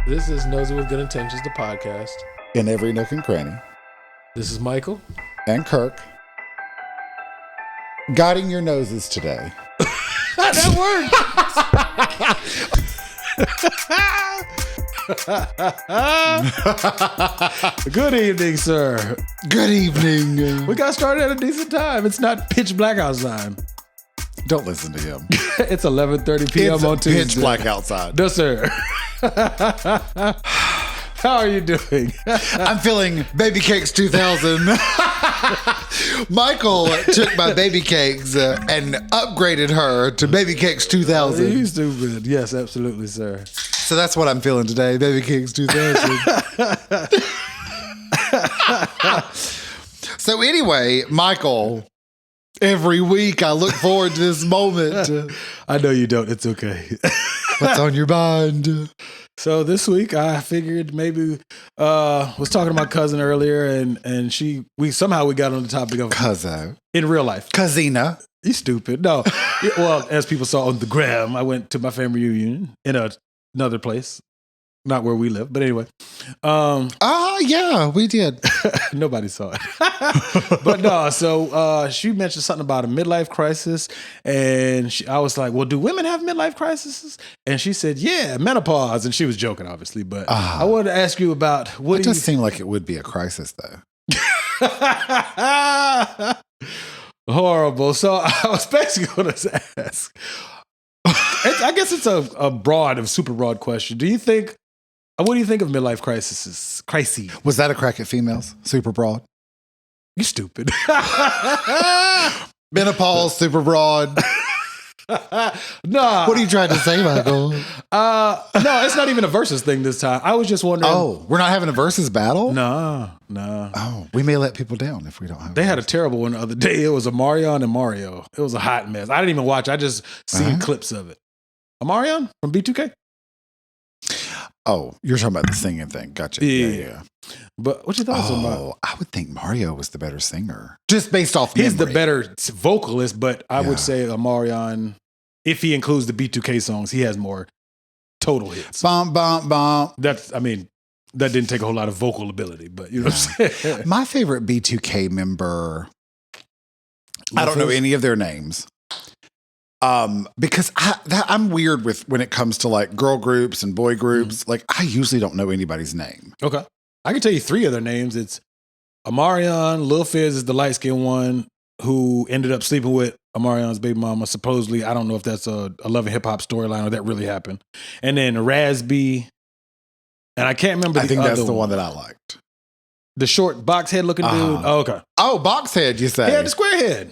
This is Nosey with Good Intentions, the podcast. In every nook and cranny. This is Michael. And Kirk. Guiding your noses today. That worked! Good evening, sir. Good evening. We got started at a decent time. It's not pitch black outside. Don't listen to him. It's 11:30 p.m. on Tuesday. Pitch black outside. No, sir. How are you doing? I'm feeling Baby Cakes 2000. Michael took my Baby Cakes and upgraded her to Baby Cakes 2000. You stupid. Yes, absolutely, sir. So that's what I'm feeling today, Baby Cakes 2000. So anyway, Michael, every week I look forward to this moment. I know you don't. It's okay. What's on your mind? So this week I figured maybe was talking to my cousin earlier and we got on the topic of Cuzzo. In real life. Cousina. You stupid. No. Well, as people saw on the gram, I went to my family reunion in another place. Not where we live, but anyway. Yeah, we did. Nobody saw it. But no, so she mentioned something about a midlife crisis. And I was like, well, do women have midlife crises? And she said, yeah, menopause. And she was joking, obviously. But I wanted to ask you about what does seem like it would be a crisis, though. Horrible. So I was basically going to ask. I guess it's a super broad question. What do you think of midlife crises? Was that a crack at females? Super broad? You stupid. Menopause, super broad. No. What are you trying to say, Michael? No, it's not even a versus thing this time. I was just wondering. Oh, we're not having a versus battle? No. Oh, we may let people down if we don't have They had a terrible one the other day. It was Omarion and Mario. It was a hot mess. I didn't even watch. I just seen clips of it. Omarion from B2K? Oh, you're talking about the singing thing. Gotcha. Yeah. But what you thought about? I would think Mario was the better singer. Just based off He's memory. the better vocalist, but I would say Omarion, if he includes the B2K songs, he has more total hits. Bum, bum, bum. That didn't take a whole lot of vocal ability, but you know what I'm saying? My favorite B2K member, I don't know any of their names. Because I'm weird with when it comes to like girl groups and boy groups. Mm-hmm. Like I usually don't know anybody's name. Okay. I can tell you three of their names. It's Omarion, Lil Fizz is the light-skinned one who ended up sleeping with Omarion's baby mama. Supposedly, I don't know if that's a love and hip hop storyline or that really happened. And then Razby, and I can't remember. I think that's the one that I liked. The short box head looking dude. Oh, okay. Oh, box head, you say? Yeah, the square head.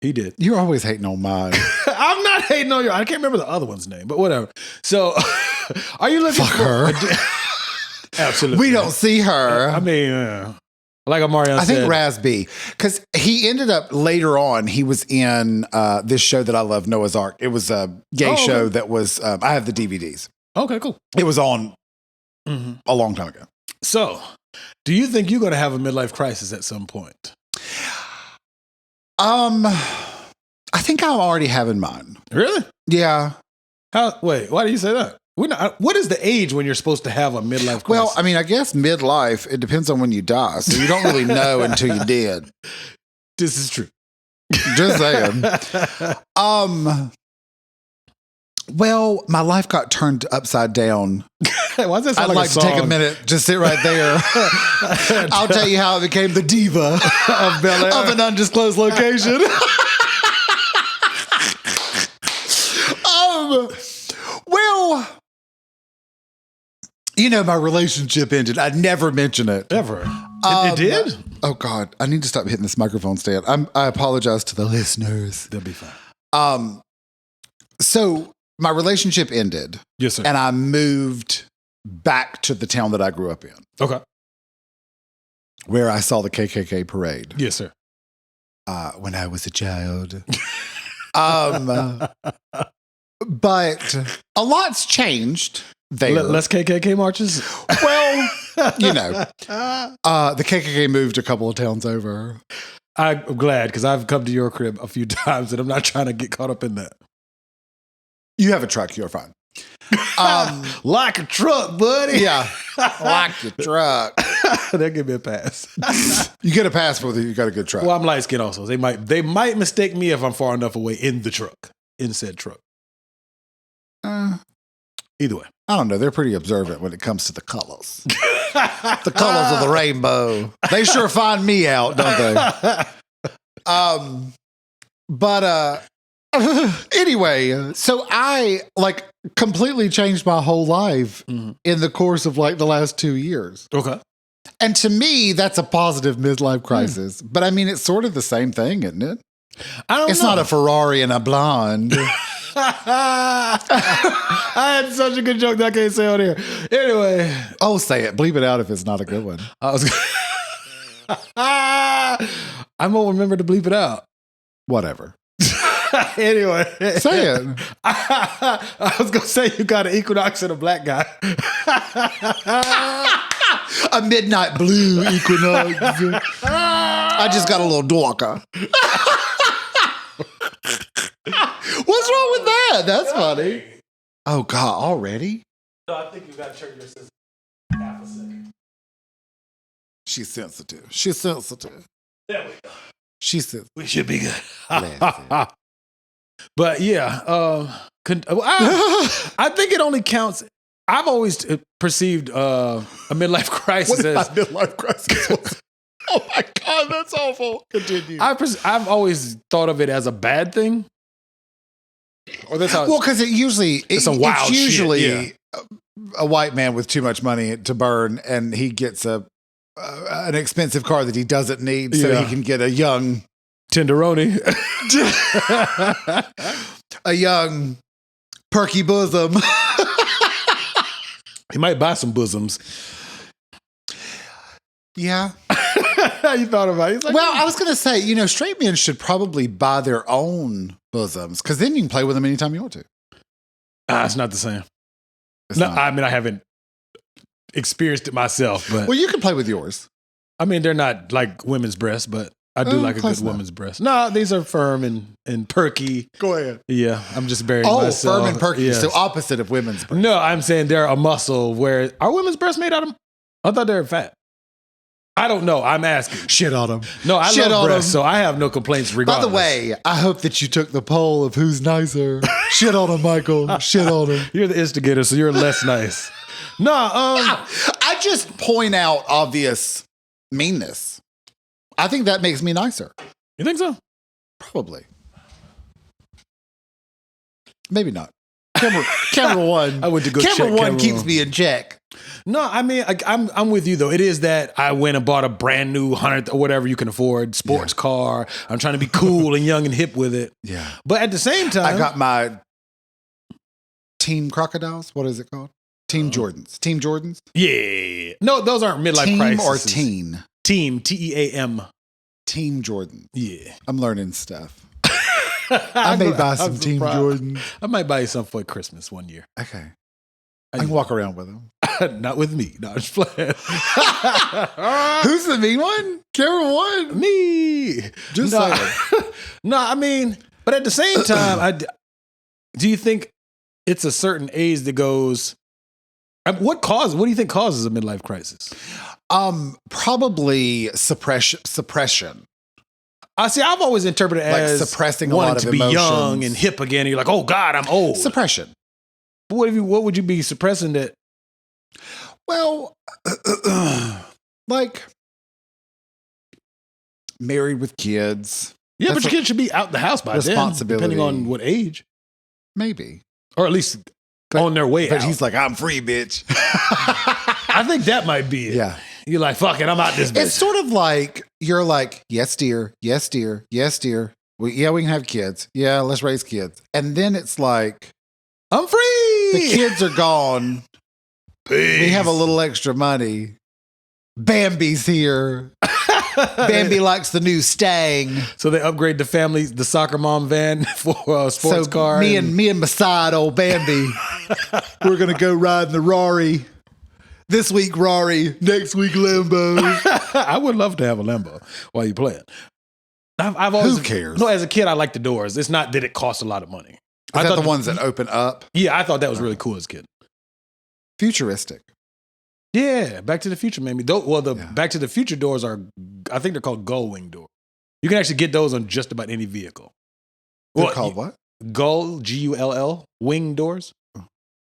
He did. You're always hating on mine. I'm not hating on you. I can't remember the other one's name, but whatever. So, are you looking for her? Absolutely. We don't see her. I mean, like Omarion said. I think Razby, because he ended up later on, he was in this show that I love, Noah's Ark. It was a gay show that was, I have the DVDs. Okay, cool. It was on a long time ago. So, do you think you're going to have a midlife crisis at some point? I think I already have in mind. Really? Yeah. Wait, why do you say that? What is the age when you're supposed to have a midlife crisis? Well, I mean, I guess midlife, it depends on when you die. So you don't really know until you're dead. This is true. Just saying. Well, my life got turned upside down. Why does that sound I'd like to take a minute, just sit right there. I'll tell you how I became the diva of Bel Air. Of an undisclosed location. Well, my relationship ended. I'd never mention it. Ever. It did? Oh, God. I need to stop hitting this microphone stand. I apologize to the listeners. They'll be fine. So my relationship ended. Yes, sir. And I moved back to the town that I grew up in. Okay. Where I saw the KKK parade. Yes, sir. When I was a child. But a lot's changed there. Less KKK marches? Well, the KKK moved a couple of towns over. I'm glad, because I've come to your crib a few times and I'm not trying to get caught up in that. You have a truck, you're fine. Like a truck, buddy. Yeah. Like your truck. They'll give me a pass. You get a pass for you got a good truck. Well, I'm light skinned also. They might mistake me if I'm far enough away in the truck, in said truck. Either way. I don't know. They're pretty observant when it comes to the colors. The colors of the rainbow. They sure find me out, don't they? But anyway, so I like completely changed my whole life in the course of like the last 2 years. Okay. And to me, that's a positive midlife crisis. But I mean, it's sort of the same thing, isn't it? It's not a Ferrari and a blonde. I had such a good joke that I can't say on here. Anyway. Oh, say it. Bleep it out if it's not a good one. I'm going to remember to bleep it out. Whatever. Anyway. Say it. I was going to say you got an equinox and a black guy. A midnight blue equinox. I just got a little dorker. What's wrong with that? That's funny. Oh, God, already? No, I think you got to turn your system half a second. She's sensitive. She's sensitive. There we go. She's sensitive. We should be good. But yeah, I think it only counts. I've always perceived a midlife crisis what is as midlife crisis. Oh my God, that's awful. Continue. I've always thought of it as a bad thing. Or that's how. Well, because it's usually shit, a white man with too much money to burn, and he gets an expensive car that he doesn't need, so he can get a young tenderoni, a young perky bosom. He might buy some bosoms. Yeah. You thought about it. Like, well, I was going to say, straight men should probably buy their own bosoms because then you can play with them anytime you want to. It's not the same. I mean, I haven't experienced it myself, but. Well, you can play with yours. I mean, they're not like women's breasts, but I do like a good woman's breast. No, these are firm and perky. Go ahead. Yeah, I'm just burying myself. Firm and perky. Yes. So opposite of women's breasts. No, I'm saying they're a muscle where, are women's breasts made out of, I thought they were fat. I don't know. I'm asking. Shit on them. No, I love breasts, so I have no complaints regardless. By the way, I hope that you took the poll of who's nicer. Shit on him, Michael. Shit on him. You're the instigator, so you're less nice. No, I just point out obvious meanness. I think that makes me nicer. You think so? Probably. Maybe not. Camera one. I went to go camera check. One keeps me in check. No, I mean, I'm with you though. It is that I went and bought a brand new 100 or whatever you can afford sports car. I'm trying to be cool and young and hip with it. Yeah. But at the same time, I got my Team Crocodiles. What is it called? Team Jordans. Team Jordans? Yeah. No, those aren't midlife crises. Or teen? Team, TEAM. Team Jordan. Yeah. I'm learning stuff. I may buy some Team Jordan. I might buy you some for Christmas one year. Okay. I can walk around with them. Not with me. No, I'm just playing. Who's the mean one? Camera one? Me. Just saying. No, I mean, but at the same time, do you think it's a certain age that goes, what do you think causes a midlife crisis? Probably suppression. See, I've always interpreted it as suppressing a lot of to be young and hip again. And you're like, oh God, I'm old. Suppression. What would you be suppressing that? Well, like married with kids. Yeah, but your kids should be out the house by then, depending on what age. Maybe. Or at least on their way out. But he's like, I'm free, bitch. I think that might be it. Yeah. You're like, fuck it, I'm out this bitch. It's sort of like, you're like, yes, dear. Yes, dear. Yes, dear. We can have kids. Yeah, let's raise kids. And then it's like, I'm free. The kids are gone. Peace. We have a little extra money. Bambi's here. Bambi likes the new Stang. So they upgrade the soccer mom van for a sports car. Me and my side old Bambi, we're going to go riding the Rari. This week, Rari. Next week, Lambo. I would love to have a Lambo while you play it. I've always, who cares? No, as a kid, I liked the doors. It's not that it costs a lot of money. Is that the ones that open up? Yeah, I thought that was really cool as a kid. Futuristic. Yeah, Back to the Future made me. Back to the Future doors are, I think they're called gull wing doors. You can actually get those on just about any vehicle. They're called what? Gull, Gull, wing doors.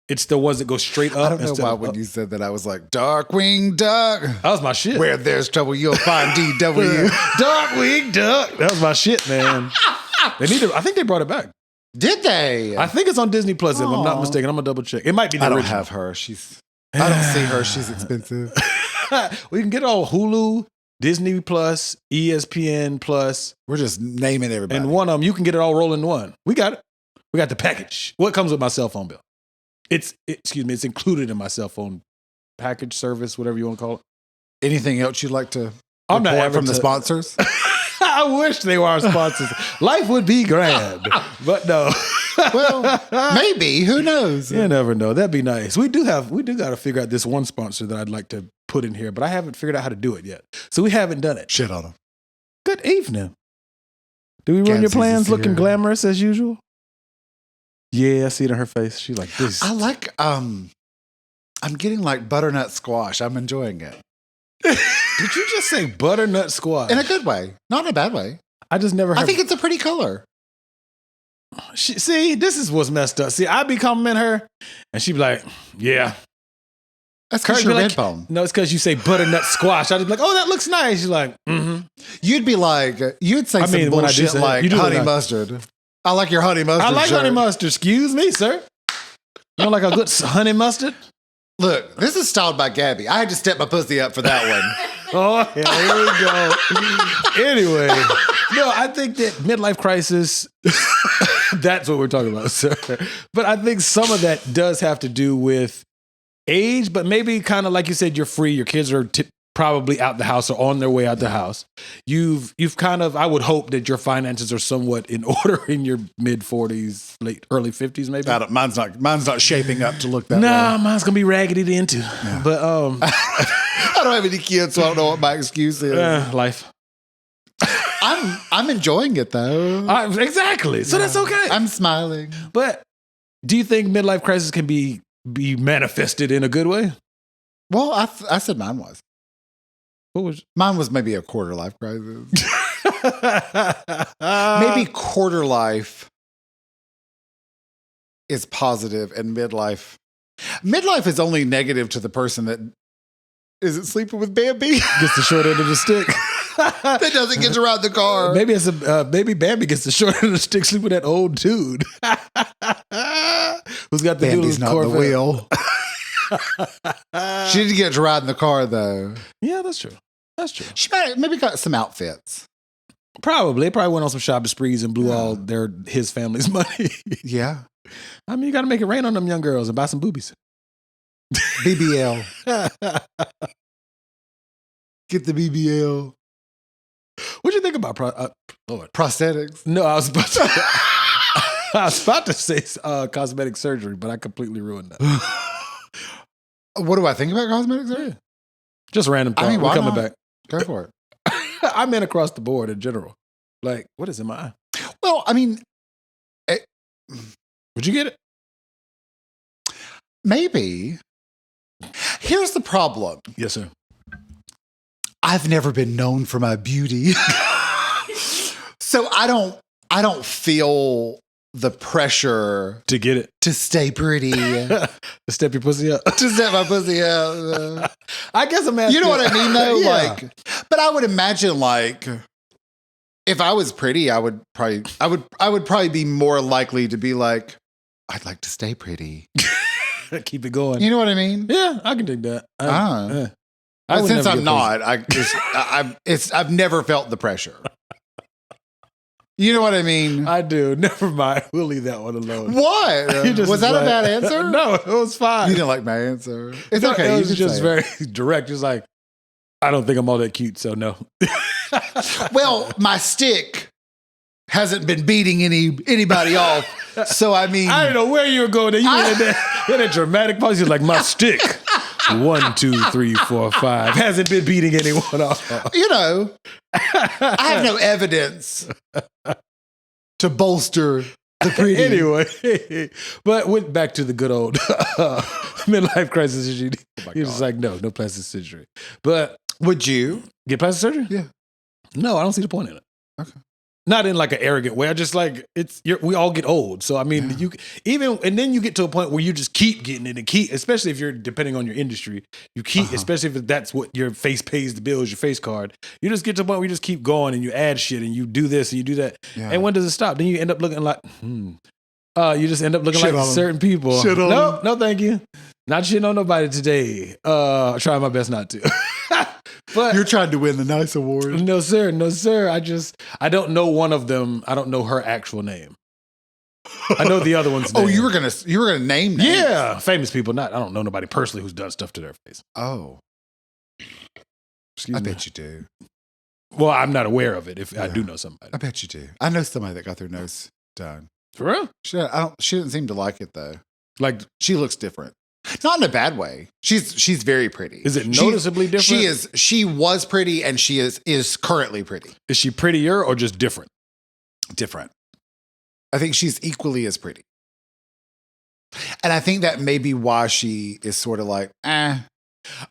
It's the ones that go straight up. I don't know why when you said that I was like, Darkwing Duck. That was my shit. Where there's trouble, you'll find DW. Darkwing Duck. That was my shit, man. I think they brought it back. Did they? I think it's on Disney Plus, if I'm not mistaken. I'm going to double check. It might be the original. I don't have her. I don't see her. She's expensive. We can get it on Hulu, Disney Plus, ESPN Plus. We're just naming everybody. And one of them, you can get it all rolled in one. We got it. We got the package. What comes with my cell phone bill? It's included in my cell phone package service, whatever you want to call it. Anything else you'd like to I'm not report from the sponsors? I wish they were our sponsors. Life would be grand, but no. Well, maybe. Who knows? You never know. That'd be nice. We do got to figure out this one sponsor that I'd like to put in here, but I haven't figured out how to do it yet. So we haven't done it. Shit on them. Good evening. Do we ruin your plans looking glamorous as usual? Yeah, I see it on her face. She's like, this. I like, I'm getting like butternut squash. I'm enjoying it. Did you just say butternut squash? In a good way. Not in a bad way. I just never I think it's a pretty color. See, this is what's messed up. See, I'd be complimenting her, and she'd be like, yeah. That's because you're red bone. No, it's because you say butternut squash. I'd be like, oh, that looks nice. She's like, mm-hmm. You'd be like, you'd say some bullshit like honey mustard. I like your honey mustard. I like honey mustard. Excuse me, sir. You don't like a good honey mustard? Look, this is styled by Gabby. I had to step my pussy up for that one. Oh, yeah, here we go. Anyway, no, I think that midlife crisis, that's what we're talking about, sir. But I think some of that does have to do with age, but maybe kind of like you said, you're free. Your kids are probably out the house or on their way out the house. You've kind of, I would hope that your finances are somewhat in order in your mid 40s, early 50s, maybe. Mine's not shaping up to look that way. Nah, mine's gonna be raggedy into. Yeah. But I don't have any kids, so I don't know what my excuse is. Life. I'm enjoying it though. Exactly. So that's okay. I'm smiling. But do you think midlife crisis can be manifested in a good way? Well, I said mine was. Mine was maybe a quarter life crisis. Maybe quarter life is positive and midlife is only negative to the person that isn't sleeping with Bambi. Gets the short end of the stick. That doesn't get to ride the car. Maybe Bambi gets the short end of the stick sleeping with that old dude. Who's got the Bambi's not the wheel. She didn't get to ride in the car though. Yeah, that's true. That's true. She maybe got some outfits. Probably. They probably went on some shopping sprees and blew all his family's money. Yeah. I mean, you got to make it rain on them young girls and buy some boobies. BBL. Get the BBL. What'd you think about prosthetics? No, I was about to say cosmetic surgery, but I completely ruined that. What do I think about cosmetic surgery? Yeah. Just random thought. We're coming back. Go for it. I meant across the board in general. Like, what is in my eye? Well, I mean... Would you get it? Maybe. Here's the problem. Yes, sir. I've never been known for my beauty. So I don't feel the pressure to get it, to stay pretty, to step your pussy up, to step my pussy up. I guess I'm asking. You know what I mean, though. Yeah. But I would imagine, if I was pretty, I would probably be more likely to be like, I'd like to stay pretty, keep it going. You know what I mean? Yeah, I can dig that. But since I'm not, I've never felt the pressure. You know what I mean? I do. Never mind. We'll leave that one alone. What? Was that a bad answer? No, it was fine. You didn't like my answer. It's okay. It was just very direct. It's like, I don't think I'm all that cute, so no. Well, my stick hasn't been beating anybody off. So, I mean. I don't know where you were going. You went in that dramatic pause. You're like, my stick. 1, 2, 3, 4, 5 hasn't been beating anyone off. You know, I have no evidence to bolster The pretty. Anyway, but went back to the good old midlife crisis issue. He was just like, no plastic surgery. But would you get plastic surgery? Yeah. No, I don't see the point in it. Okay. Not in like an arrogant way. I just like we all get old. So I mean, and then you get to a point where you just keep getting it and keep, especially if you're depending on your industry, you keep, especially if that's what your face pays the bills, your face card. You just get to a point where you just keep going and you add shit and you do this and you do that. Yeah. And when does it stop? Then you end up looking like, you just end up looking like certain people. No, thank you. Not shitting on nobody today. I try my best not to. But you're trying to win the nice award. No, sir. I don't know one of them. I don't know her actual name. I know the other one's name. You were gonna name names. Yeah, famous people. I don't know nobody personally who's done stuff to their face. Oh, I bet you do. Well, I'm not aware of it. If I do know somebody, I bet you do. I know somebody that got their nose done. For real? She didn't seem to like it though. Like she looks different. Not in a bad way. She's very pretty. Is it noticeably different? She was pretty and she is currently pretty. Is she prettier or just different? Different. I think she's equally as pretty. And I think that may be why she is sort of like,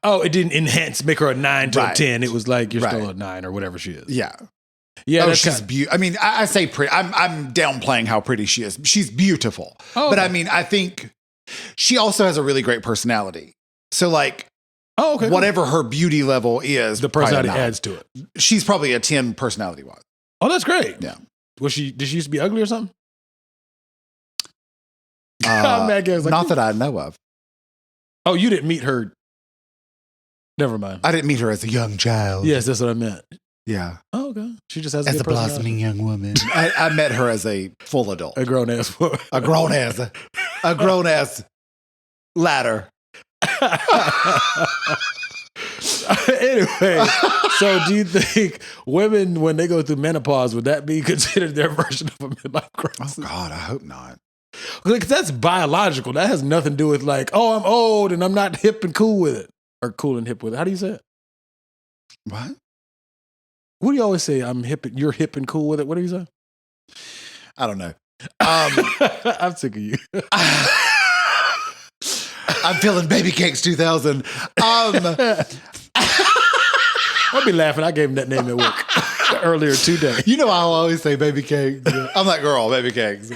Oh, it didn't make her a 9 to a 10. It was like, you're still a 9 or whatever she is. Yeah. Yeah. She's beautiful. I mean, I say pretty. I'm downplaying how pretty she is. She's beautiful. Oh, but I mean, I think she also has a really great personality. So like, whatever her beauty level is, the personality adds to it. She's probably a 10 personality wise. Oh, that's great. Yeah. Did she used to be ugly or something? Not that I know of. Oh, you didn't meet her. Never mind. I didn't meet her as a young child. Yes, that's what I meant. Yeah. Oh, okay. She just has as a blossoming young woman. I met her as a full adult. A grown ass woman. A grown ass ladder. Anyway, so do you think women, when they go through menopause, would that be considered their version of a midlife crisis? Oh God, I hope not. Because that's biological. That has nothing to do with like, I'm old and I'm not hip and cool with it. Or cool and hip with it. How do you say it? What? What do you always say? You're hip and cool with it. What do you say? I don't know. I'm sick of you. I'm feeling Baby Cakes 2000. I'll be laughing. I gave him that name at work earlier today. You know, I'll always say Baby Cakes. I'm like, girl, Baby Cakes.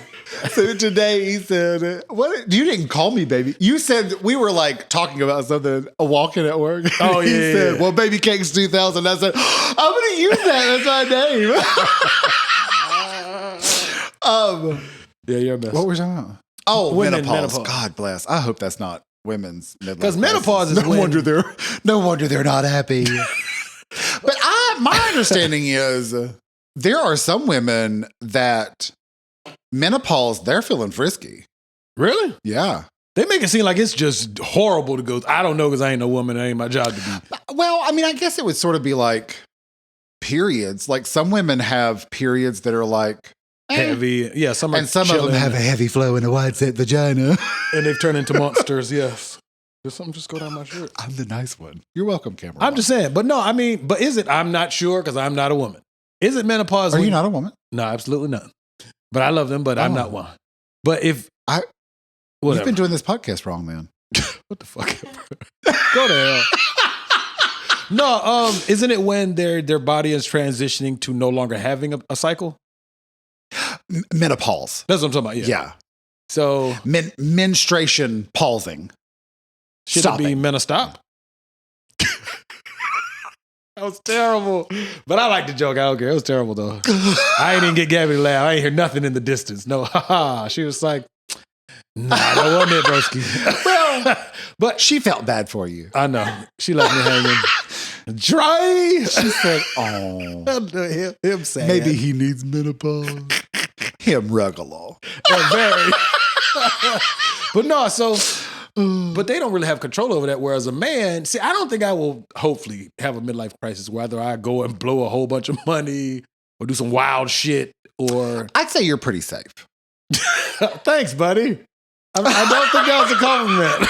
So today he said, "What? You didn't call me baby. You said we were like talking about something, walking at work." Oh, yeah. He said, "Well, Baby Cakes 2000." I said, "I'm going to use that as my name." Yeah, you're a mess. What were we talking about? Oh, menopause. God bless. I hope that's not women's midlife. Because menopause is no wonder they're not happy. But my understanding is there are some women that menopause, they're feeling frisky. Really? Yeah. They make it seem like it's just horrible to go. I don't know because I ain't no woman. It ain't my job to be. Well, I mean, I guess it would sort of be like periods. Like some women have periods that are like heavy. Yeah, some of them have a heavy flow in a wide set vagina. And they've turned into monsters, yes. Did something just go down my shirt? I'm the nice one. You're welcome, Cameron. I'm just saying. But no, I mean, but is it? I'm not sure because I'm not a woman. Is it menopause? Are you not a woman? No, absolutely not. But I love them, but I'm not one. But if you've been doing this podcast wrong, man. What the fuck? Go to hell. No, isn't it when their body is transitioning to no longer having a cycle? Menopause. That's what I'm talking about. Yeah. So menstruation pausing. Should it be menostop? That was terrible. But I like the joke. I don't care. It was terrible, though. I ain't even get Gabby to laugh. I ain't hear nothing in the distance. No, haha. She was like, nah, that wasn't it, broski. Well, but she felt bad for you. I know. She left me hanging. Dry. She said, oh. Him sad. Maybe he needs menopause. Him regular. Very. But no, so... But they don't really have control over that. Whereas a man, see, I don't think I will hopefully have a midlife crisis, whether I go and blow a whole bunch of money or do some wild shit or... I'd say you're pretty safe. Thanks, buddy. I don't think that was a compliment.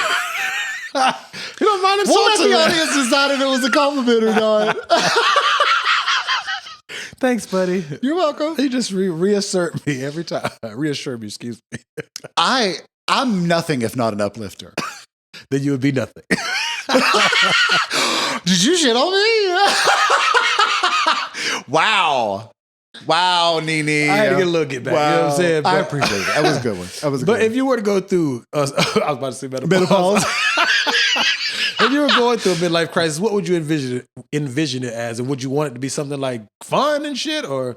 You don't mind insulting We'll let the audience decide if it was a compliment or not. Thanks, buddy. You're welcome. You just reassert me every time. Reassure me, excuse me. I'm nothing if not an uplifter. Then you would be nothing. Did you shit on me? Wow, Nene. I had to get a little get back. Wow. You know what I'm saying? I appreciate it. That was a good one. But if you were to go through, I was about to say menopause. If you were going through a midlife crisis, what would you envision it as? And would you want it to be something like fun and shit, or?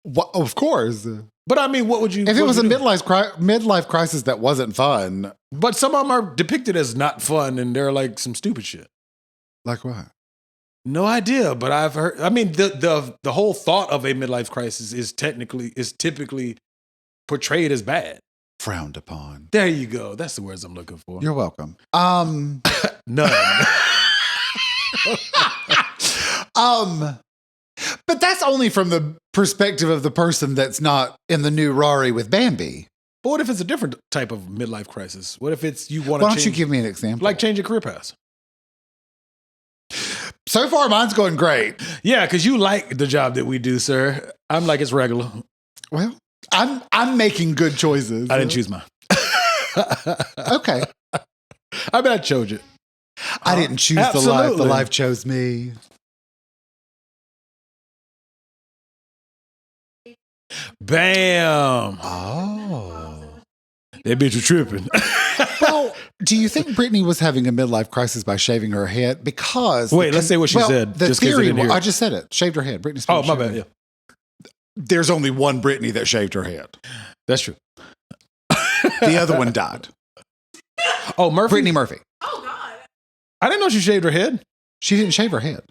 Well, of course. But I mean, what would you? If it was a midlife crisis that wasn't fun. But some of them are depicted as not fun, and they're like some stupid shit. Like what? No idea, but I've heard. I mean, the whole thought of a midlife crisis is typically portrayed as bad, frowned upon. There you go. That's the words I'm looking for. You're welcome. None. But that's only from the perspective of the person that's not in the new Rari with Bambi. But what if it's a different type of midlife crisis? What if it's you want to? Why don't you give me an example? Like change your career path. So far, mine's going great. Yeah, because you like the job that we do, sir. I'm like, it's regular. Well, I'm making good choices. I didn't choose mine. Okay. I bet I chose it. I didn't choose the life. The life chose me. Bam. Oh. That bitch was tripping. Well, do you think Brittany was having a midlife crisis by shaving her head? Because let's say what she said. The theory, I just said it. Shaved her head. Britney Spears. Oh, my bad. Yeah. There's only one Brittany that shaved her head. That's true. The other one died. Oh, Murphy? Brittany Murphy. Oh, God. I didn't know she shaved her head. She didn't shave her head.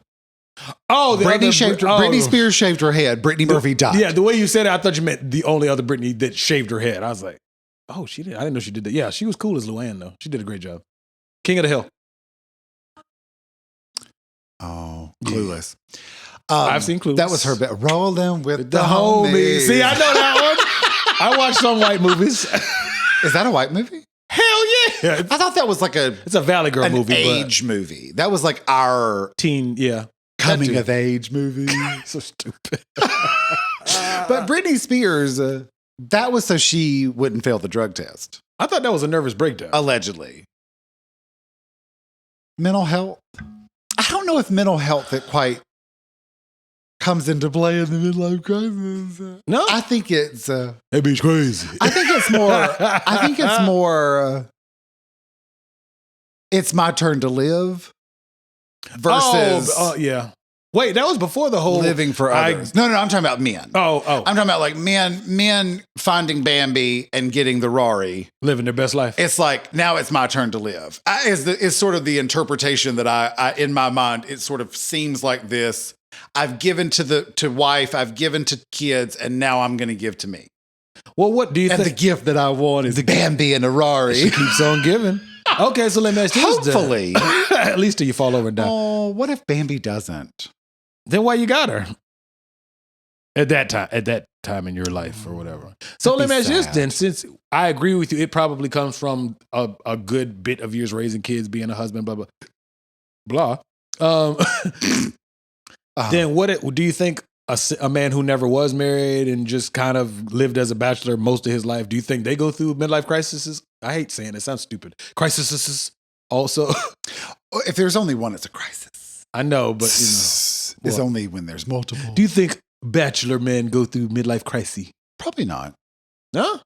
Oh, Britney Spears shaved her head. Brittany Murphy died. Yeah, the way you said it, I thought you meant the only other Britney that shaved her head. I was like, oh, she did. I didn't know she did that. Yeah, she was cool as Luann, though. She did a great job. King of the Hill. Oh, Clueless. I've seen Clueless. That was her bit. Rolling with the homies. See, I know that one. I watched some white movies. Is that a white movie? Hell yeah. I thought that was like it's a Valley Girl movie. Age movie. That was like our teen, coming of age movie. So stupid. But Britney Spears, that was so she wouldn't fail the drug test. I thought that was a nervous breakdown. Allegedly. Mental health. I don't know if mental health that quite comes into play in the midlife crisis. No, I think it's that bitch crazy. I think it's more. It's my turn to live. Versus, yeah. Wait, that was before the whole living for others. No, I'm talking about men. Oh, I'm talking about like men finding Bambi and getting the Rari, living their best life. It's like now it's my turn to live. Is sort of the interpretation that I in my mind. It sort of seems like this. I've given to wife, I've given to kids, and now I'm going to give to me. Well, what do you think? And the gift that I want is the Bambi and a Rari. She keeps on giving. Okay, so let me ask you. Hopefully, at least till you fall over and die. Oh, what if Bambi doesn't? Then why you got her? At that time in your life or whatever. So let me ask you this then, since I agree with you, it probably comes from a good bit of years raising kids, being a husband, blah, blah, blah. Then do you think a man who never was married and just kind of lived as a bachelor most of his life, do you think they go through midlife crises? I hate saying it. Sounds stupid. Crises also. If there's only one, it's a crisis. I know, but it's only when there's multiple. Do you think bachelor men go through midlife crises? Probably not. No?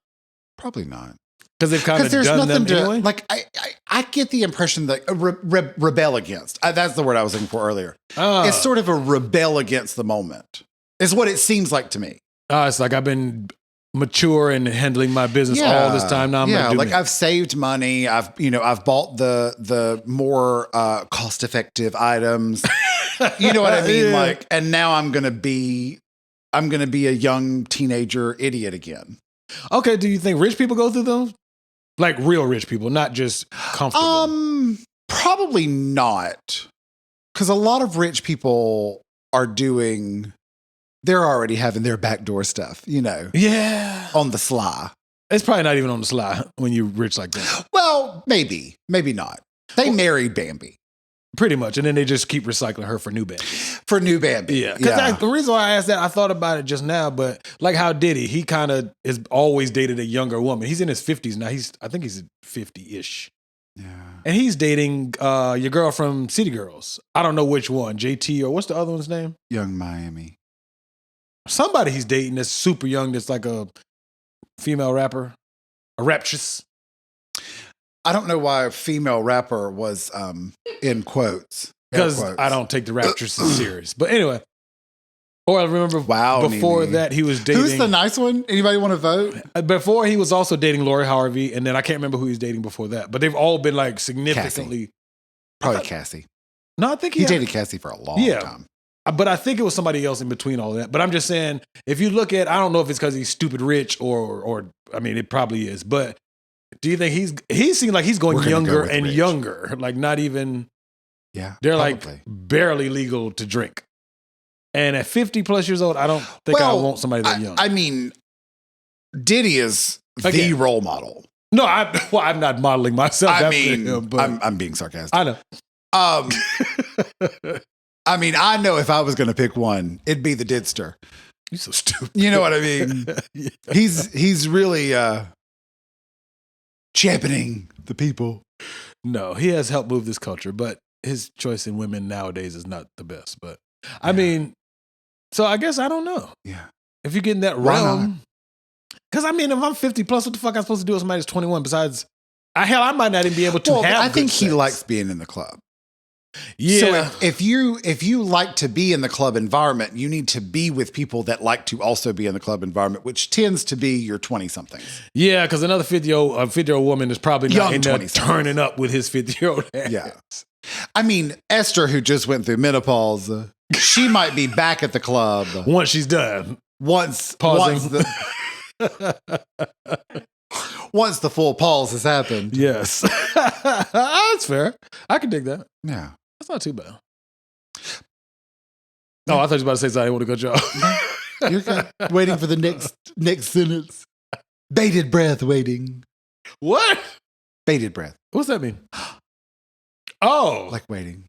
Probably not. Because they've kind of done them anyway? Like, I get the impression that rebel against. That's the word I was looking for earlier. It's sort of a rebel against the moment. It's what it seems like to me. It's like I've been mature and handling my business all this time. Now I'm gonna do me. I've saved money. I've bought the more cost effective items. You know what I mean? Yeah. Like, and now I'm gonna be a young teenager idiot again. Okay. Do you think rich people go through those? Like real rich people, not just comfortable. Probably not. Because a lot of rich people they're already having their backdoor stuff, Yeah. On the sly. It's probably not even on the sly when you're rich like that. Well, maybe not. They married Bambi. Pretty much. And then they just keep recycling her for new babies. For new babies. Yeah. Because the reason why I asked that, I thought about it just now, but like how Diddy, he kind of is always dated a younger woman. He's in his 50s now. I think he's 50-ish. Yeah. And he's dating your girl from City Girls. I don't know which one, JT or what's the other one's name? Young Miami. Somebody he's dating that's super young that's like a female rapper, a raptress. I don't know why a female rapper was in quotes. Because I don't take the raptresses serious. But anyway. Or I remember before that he was dating. Who's the nice one? Anybody want to vote? Before he was also dating Lori Harvey, and then I can't remember who he was dating before that. But they've all been like significantly. Probably Cassie. No, I think he dated Cassie for a long time. But I think it was somebody else in between all that. But I'm just saying, if you look at, I don't know if it's because he's stupid rich or I mean, it probably is. But do you think he seems like he's going younger and rich. Younger? Like not even. Yeah, they're probably. Like barely legal to drink. And at 50 plus years old, I don't think I want somebody that young. I mean, Diddy is the role model. No, I'm not modeling myself. I mean, him, but I'm being sarcastic. I know. I mean, I know if I was going to pick one, it'd be the Didster. You're so stupid. You know what I mean? Yeah. He's really championing the people. No, he has helped move this culture, but his choice in women nowadays is not the best. But I mean. So I guess I don't know. Yeah. If you get in that realm. Because I mean, if I'm 50 plus, what the fuck am I supposed to do with somebody that's 21 besides, I might not even be able to have I think he sex. likes being in the club. Yeah. So if you like to be in the club environment, you need to be with people that like to also be in the club environment, which tends to be your 20-somethings. Yeah, because another 50-year-old woman is probably not in there turning up with his 50-year-old ass. Yeah. I mean, Esther, who just went through menopause, she might be back at the club once she's done. Once the full pause has happened. Yes. That's fair. I can dig that. Yeah. That's not too bad. Oh, I thought you were about to say something. I want to go job. You're good. Waiting for the next sentence. Bated breath waiting. What? Bated breath. What's that mean? Oh. Like waiting.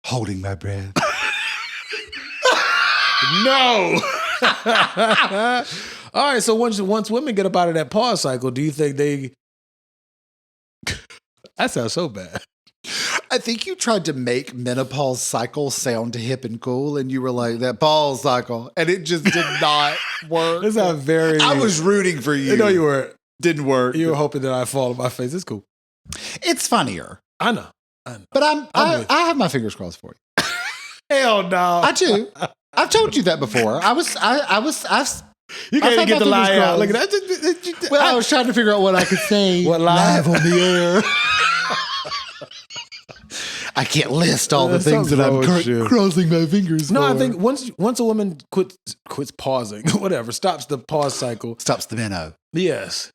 Holding my breath. No. All right. So once women get up out of that pause cycle, do you think they? That sounds so bad. I think you tried to make menopause cycle sound hip and cool, and you were like that pause cycle, and it just did not work. It's not very. I was rooting for you. No, you weren't. Didn't work. You were hoping that I'd fall on my face. It's cool. It's funnier. I know. But I have my fingers crossed for you. Hell no. I do. I've told you that before. You can't even get the lie out. Look at that. Well, I was trying to figure out what I could say live on the air. I can't list all the things that I'm crossing my fingers for. No, I think once a woman quits pausing, whatever, stops the pause cycle. Stops the meno. Yes.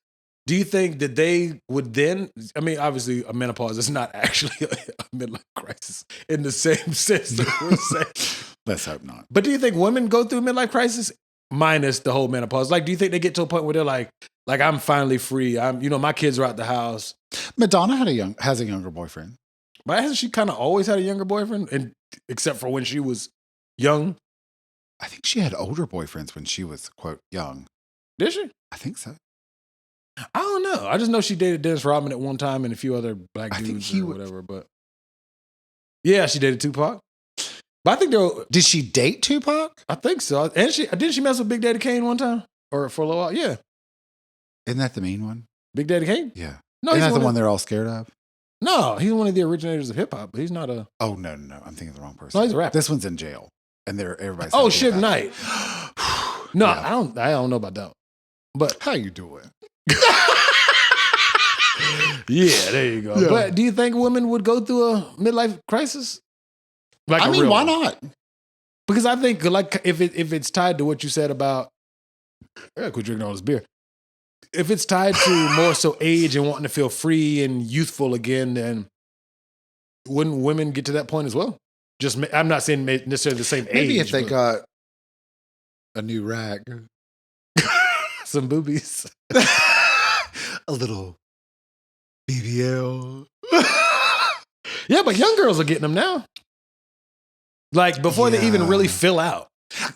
Do you think that they would then, I mean, obviously a menopause is not actually a midlife crisis in the same sense that we're saying. Let's hope not. But do you think women go through a midlife crisis minus the whole menopause? Like, do you think they get to a point where they're like I'm finally free. My kids are out the house. Madonna has a younger boyfriend. But hasn't she kind of always had a younger boyfriend? And except for when she was young? I think she had older boyfriends when she was, quote, young. Did she? I think so. I don't know. I just know she dated Dennis Rodman at one time and a few other black dudes or whatever. But yeah, she dated Tupac. But I think did she date Tupac? I think so. And didn't she mess with Big Daddy Kane one time or for a little while? Yeah. Isn't that the mean one? Big Daddy Kane? Yeah. No, isn't that the one they're all scared of? No, he's one of the originators of hip hop. But he's not a. Oh no! I'm thinking of the wrong person. No, he's a rapper. This one's in jail, and everybody's. Oh, Suge Knight. No, yeah. I don't know about that. But how you doing? Yeah, there you go. Yeah. But do you think women would go through a midlife crisis? I mean, why not? Because I think, like, if it's tied to what you said about, I gotta quit drinking all this beer. If it's tied to more so age and wanting to feel free and youthful again, then wouldn't women get to that point as well? I'm not saying necessarily the same age. Maybe if they got a new rack, some boobies, a little BBL. Yeah, but young girls are getting them now. Like before they even really fill out.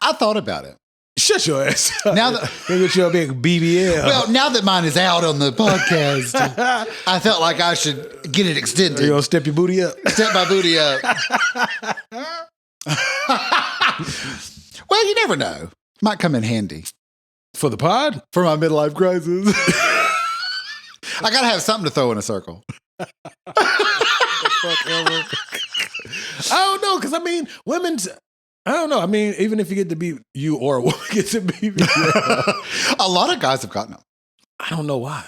I thought about it. Shut your ass. Now that they get you a big BBL. Well, now that mine is out on the podcast, I felt like I should get it extended. You gonna step your booty up? Step my booty up. Well, you never know. Might come in handy. For the pod? For my midlife crisis. I gotta have something to throw in a circle. Fuck ever. I don't know, because I mean, women's. I don't know. I mean, even if you get to be you or a woman gets to be a lot of guys have gotten them. I don't know why.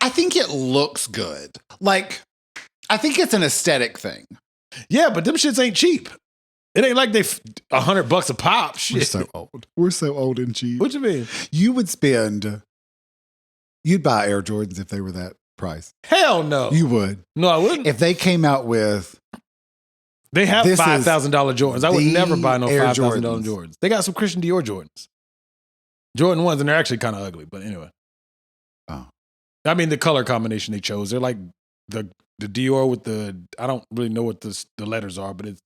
I think it looks good. Like, I think it's an aesthetic thing. Yeah, but them shits ain't cheap. It ain't like they $100 a pop. Shit. We're so old. We're so old and cheap. What you mean? You'd buy Air Jordans if they were that price. Hell no. You would. No, I wouldn't. If they came out with... They have $5,000 Jordans. I would never buy no $5,000 Jordans. They got some Christian Dior Jordans. Jordan 1s, and they're actually kind of ugly, but anyway. Oh. I mean, the color combination they chose. They're like the Dior with the... I don't really know what the letters are, but it's...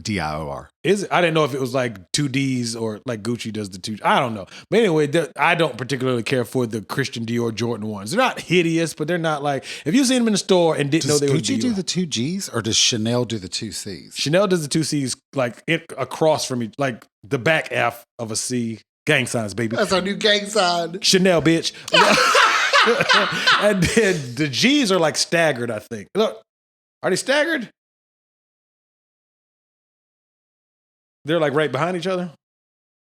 DIOR. Is it? I didn't know if it was like 2 Ds or like Gucci does the 2. I don't know. But anyway, I don't particularly care for the Christian Dior Jordan 1s. They're not hideous, but they're not like, if you seen them in the store and didn't know they were Dior. Does Gucci do the 2 Gs or does Chanel do the 2 Cs? Chanel does the 2 Cs like it across from each, like the back F of a C. Gang signs, baby. That's our new gang sign. Chanel, bitch. And then the Gs are like staggered, I think. Look, are they staggered? They're like right behind each other?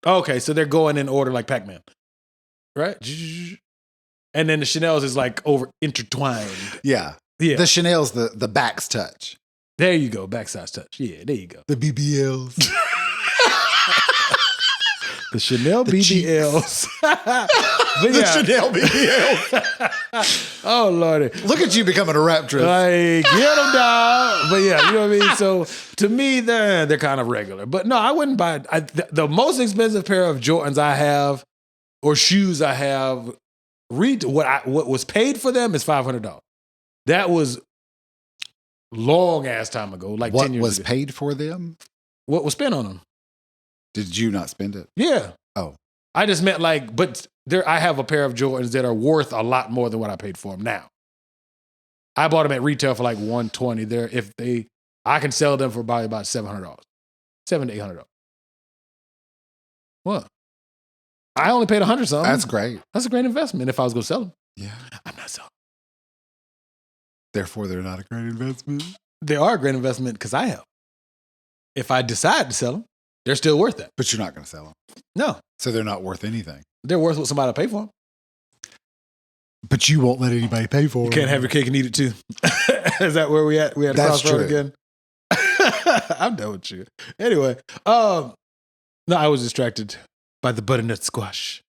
Okay, so they're going in order like Pac-Man. Right? And then the Chanel's is like over intertwined. Yeah. The Chanel's the back's touch. There you go, backside touch. Yeah, there you go. The BBLs. The Chanel BBLs. The Chanel BBLs. Oh, Lordy. Look at you becoming a raptress. Like, get them down. But yeah, you know what I mean? So to me, they're kind of regular. But no, I wouldn't buy the most expensive pair of Jordans I have or shoes I have, what was paid for them is $500. That was long ass time ago, like 10 years ago. What was paid for them? What was spent on them? Did you not spend it? Yeah. Oh. I just meant like, but I have a pair of Jordans that are worth a lot more than what I paid for them now. I bought them at retail for like $120. I can sell them for probably about $700. $700 to $800. What? I only paid $100 something. That's great. That's a great investment if I was going to sell them. Yeah. I'm not selling. Therefore, they're not a great investment. They are a great investment because I have. If I decide to sell them, they're still worth it. But you're not going to sell them. No. So they're not worth anything. They're worth what somebody will pay for them. But you won't let anybody pay for them. You can't have your cake and eat it too. Is that where we at? We at a crossroad again? I'm done with you. Anyway, no, I was distracted by the butternut squash.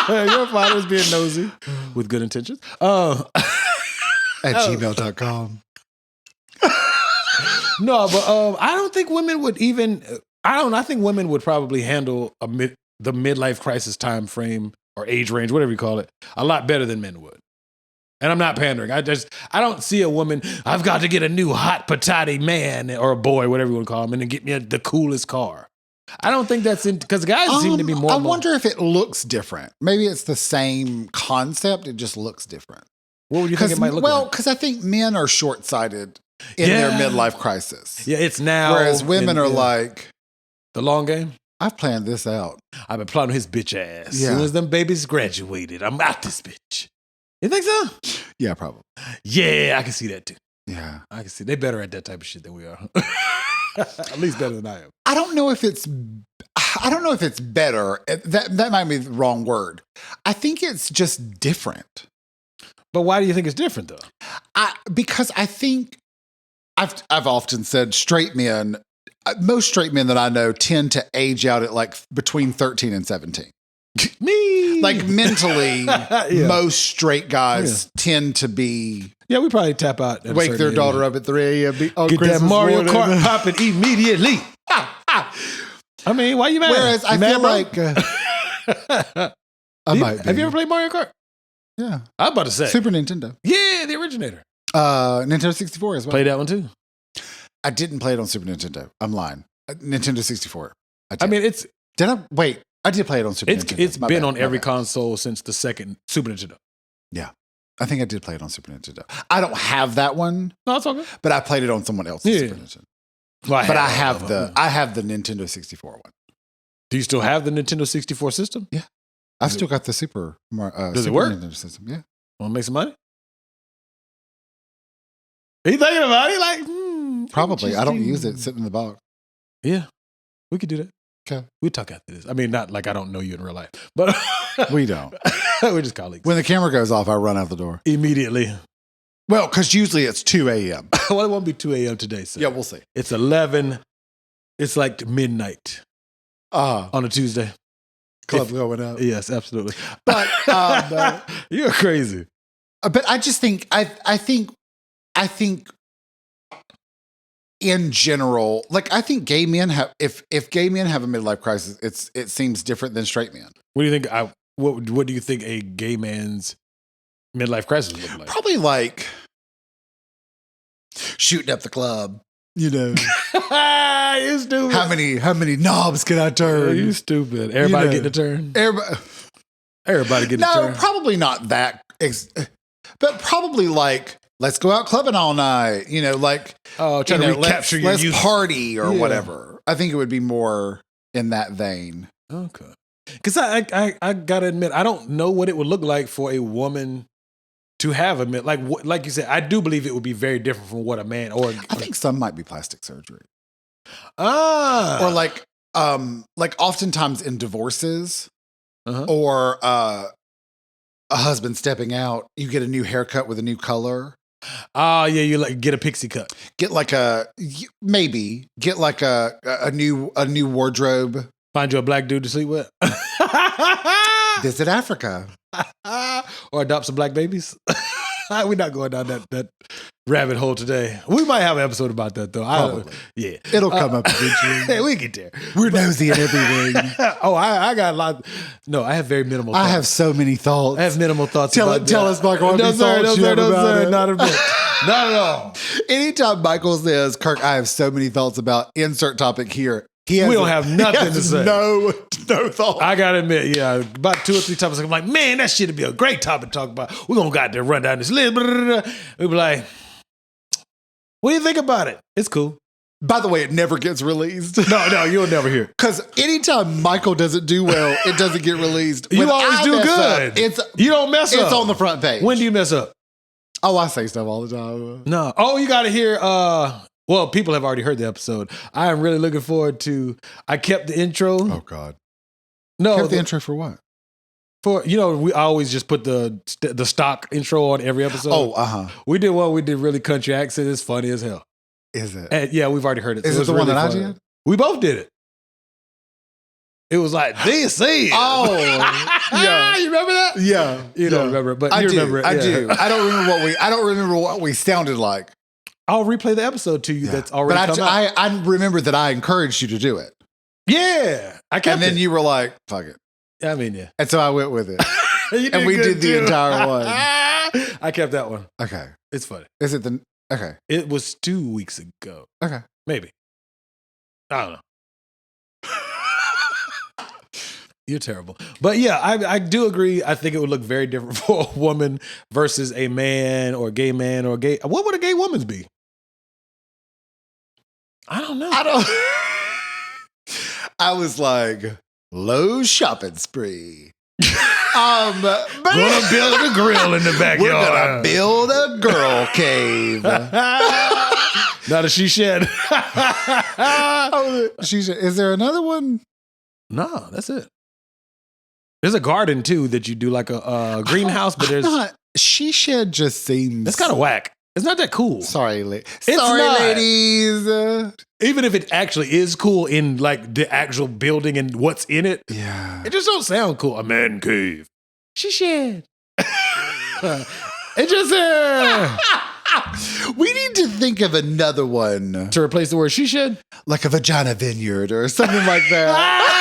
Your father was being nosy with good intentions. At gmail.com. No, but I don't think women would even. I think women would probably handle the midlife crisis time frame or age range, whatever you call it, a lot better than men would. And I'm not pandering. I don't see a woman. I've got to get a new hot patati man or a boy, whatever you want to call him, and then get me the coolest car. I don't think that's because guys seem to be more. I wonder if it looks different. Maybe it's the same concept. It just looks different. What would you think it might look like? Well, because I think men are short-sighted in their midlife crisis. Yeah, it's now. Whereas women are like... The long game? I've planned this out. I've been plotting his bitch ass. Yeah. As soon as them babies graduated, I'm out this bitch. You think so? Yeah, probably. Yeah, I can see that too. Yeah. I can see. They're better at that type of shit than we are. At least better than I am. I don't know if it's better. That might be the wrong word. I think it's just different. But why do you think it's different though? Because I think I've often said most straight men that I know tend to age out at like between 13 and 17. Me. Like mentally, most straight guys tend to be. Yeah, we probably tap out. Wake their daughter up at 3 a.m. Get Christmas that Mario Kart popping immediately. I mean, why you mad? Whereas I feel like I might be. Have you ever played Mario Kart? Yeah. I'm about to say. Super Nintendo. Yeah, the originator. Nintendo 64 as well. Play that one too. I didn't play it on Super Nintendo. I'm lying. Nintendo 64. I mean, it's... Did I? Wait, I did play it on Super Nintendo. It's been on every console since the second Super Nintendo. Yeah. I think I did play it on Super Nintendo. I don't have that one. No, it's okay. But I played it on someone else's Super Nintendo. Well, I have the Nintendo 64 one. Do you still have the Nintendo 64 system? Yeah. I've still got the Super Does Super it work? Nintendo system. Yeah. Want to make some money? Are you thinking about it? Like, probably. I don't use it sitting in the box. Yeah. We could do that. Okay. We talk after this. I mean, not like I don't know you in real life, but we don't. We're just colleagues. When the camera goes off, I run out the door. Immediately. Well, because usually it's 2 a.m. Well, it won't be 2 a.m. today. So. Yeah, we'll see. It's 11. It's like midnight on a Tuesday. Club going up. Yes, absolutely. But you're crazy. But I just think I think in general, like I think gay men have if gay men have a midlife crisis, it seems different than straight men. What do you think? What do you think a gay man's midlife crisis would look like? Probably like shooting up the club. You know, you stupid. How many knobs can I turn? You stupid. Everybody getting a turn. Everybody getting a turn. No, probably not that. But probably like, let's go out clubbing all night. You know, like trying to recapture your youth. Let's party or whatever. I think it would be more in that vein. Okay. Because I gotta admit, I don't know what it would look like for a woman to have a like you said. I do believe it would be very different from what a man or I think some might be plastic surgery. Or like oftentimes in divorces or a husband stepping out, you get a new haircut with a new color. Oh yeah, you like get a pixie cut. Get like a new wardrobe. Find you a black dude to sleep with. Visit Africa. Or adopt some black babies. We're not going down that rabbit hole today. We might have an episode about that though. Probably. Yeah. It'll come up eventually. We get there. We're nosy in everything. I got a lot. No, I have very minimal thoughts. I have so many thoughts. I have minimal thoughts. Tell us, Michael, what thoughts you have about it. Not a bit. Not at all. Anytime Michael says, Kirk, I have so many thoughts about insert topic here. We don't have nothing to say. No thought. I gotta admit, about 2 or 3 topics. I'm like, man, that shit'd be a great topic to talk about. We're gonna got to run down this list. We'd be like, what do you think about it? It's cool. By the way, it never gets released. No, you'll never hear it. Because anytime Michael doesn't do well, it doesn't get released. You always do good. You don't mess up. It's on the front page. When do you mess up? Oh, I say stuff all the time. No. Oh, you gotta hear well, people have already heard the episode. I am really looking forward to. I kept the intro. Oh God! No, kept the intro for what? For we always just put the stock intro on every episode. Oh, We did one. We did really country accent. It's funny as hell. Is it? And yeah, we've already heard it. Is it the really one that funny. I did? We both did it. It was like this is. Oh, yeah. You remember that? Yeah, you don't remember it, but you remember it. I do. I don't remember what we sounded like. I'll replay the episode to you. That's already come out. I remember that I encouraged you to do it. Yeah. I kept it. And then you were like, fuck it. I mean, yeah. And so I went with it. And we did the entire one. I kept that one. Okay. It's funny. Is it okay. It was 2 weeks ago. Okay. Maybe. I don't know. You're terrible. But yeah, I do agree. I think it would look very different for a woman versus a man or a gay man or a gay. What would a gay woman's be? I don't know. I was like, low shopping spree. Gonna build a grill in the backyard. We're gonna build a girl cave. Not a she shed. She shed. Is there another one? No, that's it. There's a garden too that you do like a greenhouse, but there's she shed just seems that's kind of whack. It's not that cool. Sorry, ladies. Even if it actually is cool in like the actual building and what's in it, it just don't sound cool. A man cave. She shed. It just we need to think of another one to replace the word she shed, like a vagina vineyard or something like that.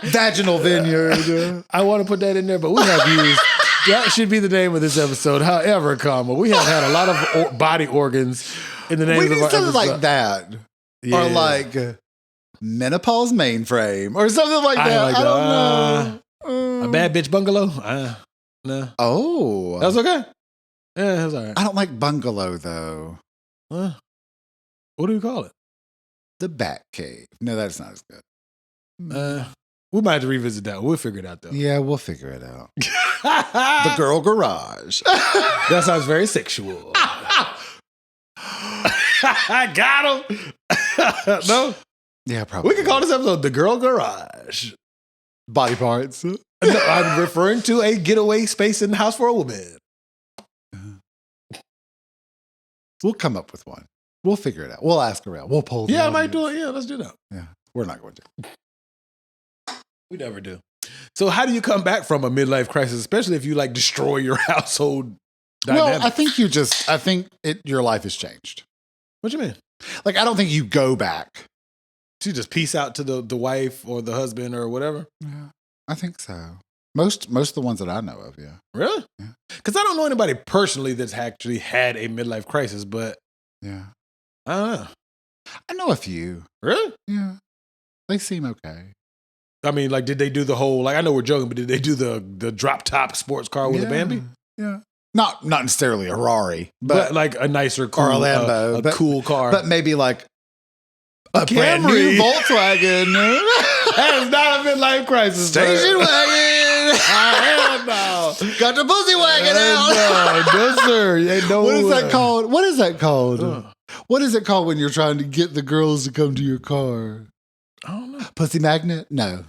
Vaginal vineyard. I want to put that in there, but we have used That should be the name of this episode. However, we have had a lot of body organs in the names of our episode. Like that. Yeah. Or like menopause mainframe or something like that. I don't know. A bad bitch bungalow? No. Oh. That was okay. Yeah, that was all right. I don't like bungalow though. What do we call it? The Bat Cave. No, that's not as good. We might have to revisit that. We'll figure it out though. Yeah, we'll figure it out. The Girl Garage. That sounds very sexual. I got him. No? Yeah, probably. We can call this episode The Girl Garage. Body parts. No, I'm referring to a getaway space in the house for a woman. We'll come up with one. We'll figure it out. We'll ask around. We'll poll. Yeah, I might do it. Yeah, let's do that. Yeah, we're not going to. We never do. So how do you come back from a midlife crisis, especially if you like destroy your household dynamics? Well, I think your life has changed. What you mean? Like, I don't think you go back. So you just peace out to the wife or the husband or whatever? Yeah, I think so. Most of the ones that I know of, yeah. Really? Yeah. Because I don't know anybody personally that's actually had a midlife crisis, but yeah. I don't know. I know a few. Really? Yeah. They seem okay. I mean, like, did they do the whole, like, I know we're joking, but did they do the drop top sports car with a Bambi? Yeah. Not necessarily a Rari, but like a nicer car. Or a Lambo. A cool car. But maybe like a Camry. brand new Volkswagen. That is not a midlife crisis. Station wagon. Hell no. Got the pussy wagon out. No, sir. Ain't no What is way. that called? What is that called? What is it called when you're trying to get the girls to come to your car? I don't know. Pussy magnet? No.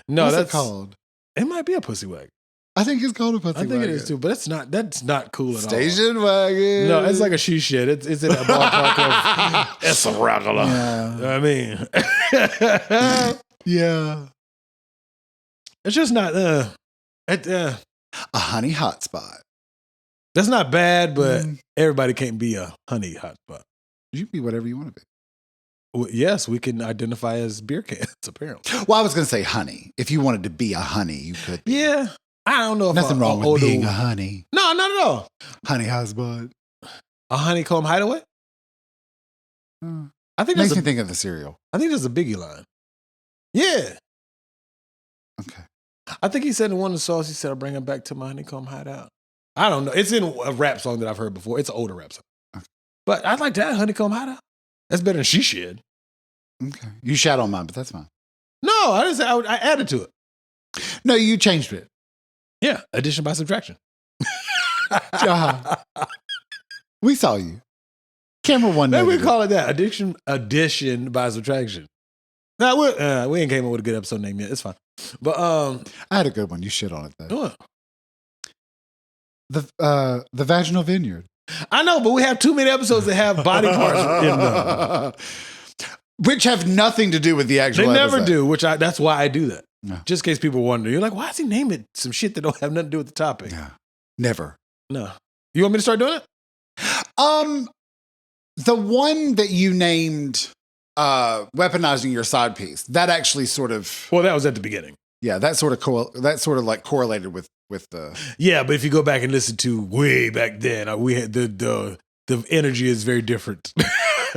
No, What's it called? It might be a pussy wagon. I think it's called a pussy wagon. I think it is too, but that's not cool at all. Station wagon. No, it's like a she shit. It's in that ballpark of it's a regular. Yeah. You know what I mean? Yeah. It's just not a honey hotspot. That's not bad, but everybody can't be a honey hotspot. You can be whatever you want to be. Well, yes, we can identify as beer cans, apparently. Well, I was going to say honey. If you wanted to be a honey, you could be. Yeah. I don't know if nothing wrong with being a honey. No, not at all. Honey hotspot. A honeycomb hideaway? I think makes me think of the cereal. I think there's a Biggie line. Yeah. Okay. I think he said in one of the songs, he said, I'll bring him back to my honeycomb hideout. I don't know. It's in a rap song that I've heard before. It's an older rap song. Okay. But I'd like that honeycomb hideout. That's better than she should. Okay. You shat on mine, but that's fine. No, I didn't say I added to it. No, you changed it. Yeah. Addition by subtraction. We saw you. Camera one. Maybe we call it that. Addition by subtraction. No, we ain't came up with a good episode name yet. It's fine. But I had a good one. You shit on it though. What? The Vaginal Vineyard. I know, but we have too many episodes that have body parts in them. Which have nothing to do with the actual episode. They never do, that's why I do that. No. Just in case people wonder. You're like, why is he naming some shit that don't have nothing to do with the topic? No. Never. No. You want me to start doing it? The one that you named weaponizing your side piece, that actually sort of... Well, that was at the beginning. Yeah, that sort of like correlated with the... Yeah, but if you go back and listen to way back then, we had the energy is very different.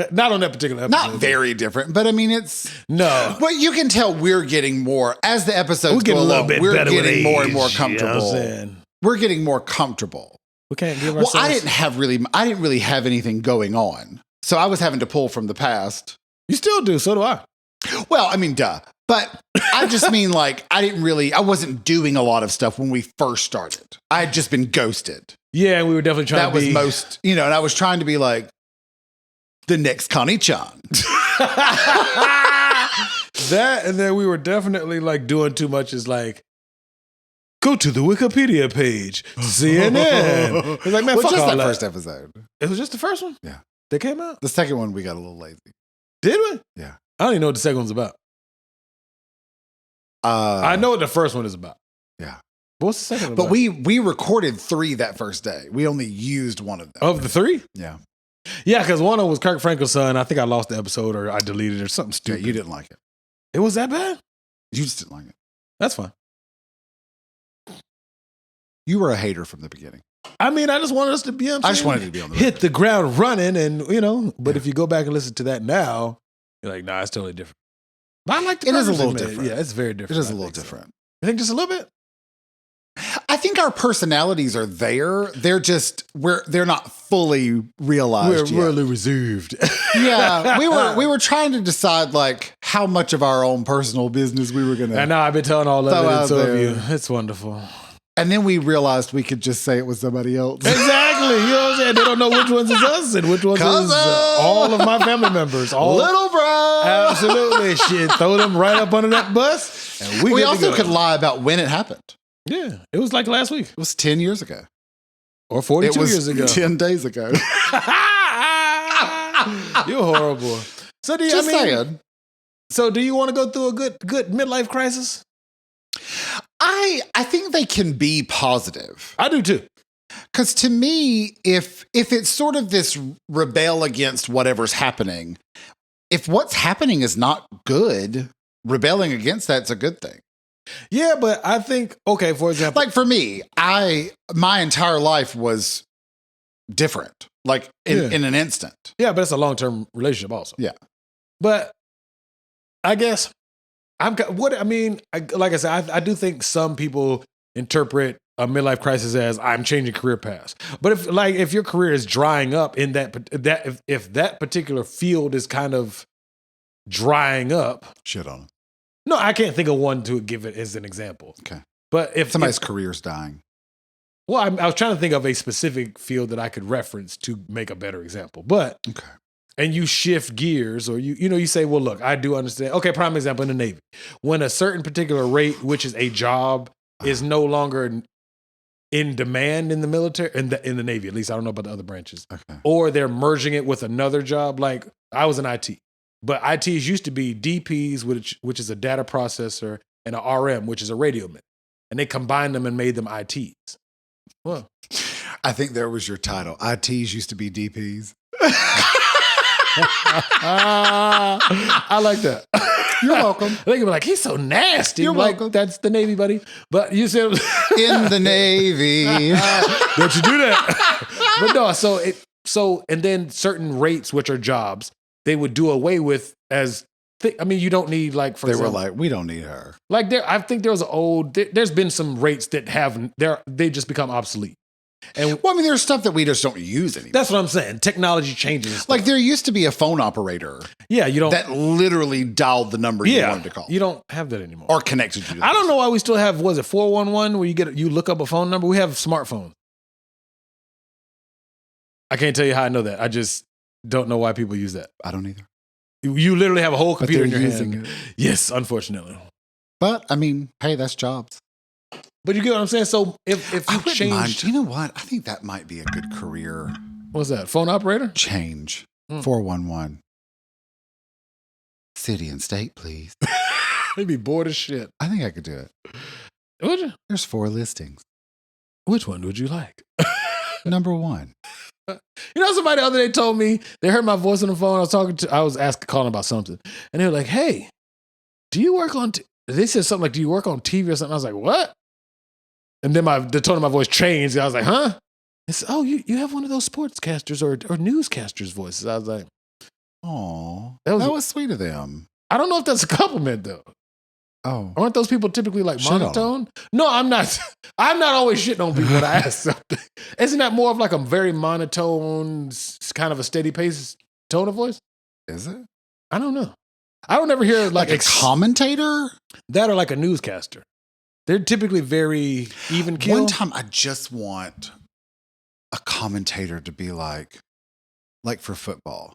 Not on that particular episode. Not very different, but I mean, it's... No. Well, you can tell we're getting more, as the episodes go along, we're getting more and more comfortable. You know we're getting more comfortable. We can't give ourselves... Well, I didn't really have anything going on. So I was having to pull from the past. You still do, so do I. Well, I mean, duh. But I just mean like, I wasn't doing a lot of stuff when we first started. I had just been ghosted. Yeah, and we were definitely trying to be... That was most, and I was trying to be like, the next Connie-chan. That, and then we were definitely like doing too much is like, go to the Wikipedia page, CNN. It's like, man, well, fuck just all that first episode. It was just the first one? Yeah. They came out? The second one, we got a little lazy. Did we? Yeah. I don't even know what the second one's about. I know what the first one is about. Yeah. What's the second one but about? we recorded 3 that first day. We only used one of them. Of the 3? Yeah. Yeah, because one of them was Kirk Frankel's son. I think I lost the episode or I deleted it or something stupid. Yeah, you didn't like it. It was that bad? You just didn't like it. That's fine. You were a hater from the beginning. I mean, I just wanted us to be on. I just wanted it to be on the hit the ground running, and but if you go back and listen to that now, you're like, nah, it's totally different. But I like the It is a little man. different. Yeah, it's very different. It is a little different. You think just a little bit? I think our personalities are there. They're just they're not fully realized. We're really reserved. Yeah, we were trying to decide like how much of our own personal business we were gonna. And now I've been telling all of it of you. It's wonderful. And then we realized we could just say it was somebody else. Exactly. You know what I'm saying? They don't know which ones is us and which ones is all of my family members. All little bro. Absolutely. Shit. Throw them right up under that bus. And we also could lie about when it happened. Yeah. It was like last week. It was 10 years ago. Or 42 years ago. 10 days ago. You're horrible. So do you, just saying. So do you want to go through a good midlife crisis? I think they can be positive. I do too. Because to me, if it's sort of this rebel against whatever's happening, if what's happening is not good, rebelling against that's a good thing. Yeah, but I think, okay, for example. Like for me, my entire life was different, like in an instant. Yeah, but it's a long-term relationship also. Yeah. But I guess like I said, I do think some people interpret a midlife crisis as I'm changing career paths. But if your career is drying up in if that particular field is kind of drying up, shit on them. No, I can't think of one to give it as an example. Okay, but if somebody's career's dying, well, I was trying to think of a specific field that I could reference to make a better example. But okay. And you shift gears, or you say, well, look, I do understand. Okay, prime example in the Navy. When a certain particular rate, which is a job, is no longer in demand in the military, in the Navy, at least I don't know about the other branches, or they're merging it with another job. Like I was in IT, but ITs used to be DPs, which is a data processor, and an RM, which is a radio man, and they combined them and made them ITs. Well, I think there was your title. ITs used to be DPs. I like that. You're welcome. They can be like, he's so nasty. You're like, welcome. That's the Navy, buddy. But you said in the Navy. Don't you do that? But no, and then certain rates, which are jobs, they would do away with as. You don't need like they were like, we don't need her. Like I think there was there's been some rates that they just become obsolete. And there's stuff that we just don't use anymore. That's what I'm saying. Technology changes. Like there used to be a phone operator. Yeah, you don't. That literally dialed the number you wanted to call. You don't have that anymore. Or connected you to I don't know why we still have, was it 411 where you look up a phone number? We have smartphones. I can't tell you how I know that. I just don't know why people use that. I don't either. You literally have a whole computer in your hand. It. Yes, unfortunately. But hey, that's jobs. But you get what I'm saying? So if you change. You know what? I think that might be a good career. What's that? Phone operator? Change. 411. City and state, please. They'd be bored as shit. I think I could do it. Would you? There's 4 listings. Which one would you like? Number 1. Somebody the other day told me, they heard my voice on the phone. I was calling about something. And they were like, hey, do you work on, they said something like, do you work on TV or something? I was like, what? And then the tone of my voice changed. I was like, huh? They said, oh, you have one of those sportscasters or newscasters' voices. I was like, oh, that was sweet of them. I don't know if that's a compliment, though. Oh. Aren't those people typically like monotone? No, I'm not. I'm not always shitting on people when I ask something. Isn't that more of like a very monotone, kind of a steady pace tone of voice? Is it? I don't know. I don't ever hear like a commentator? That or like a newscaster. They're typically very even keel. One time I just want a commentator to be like for football.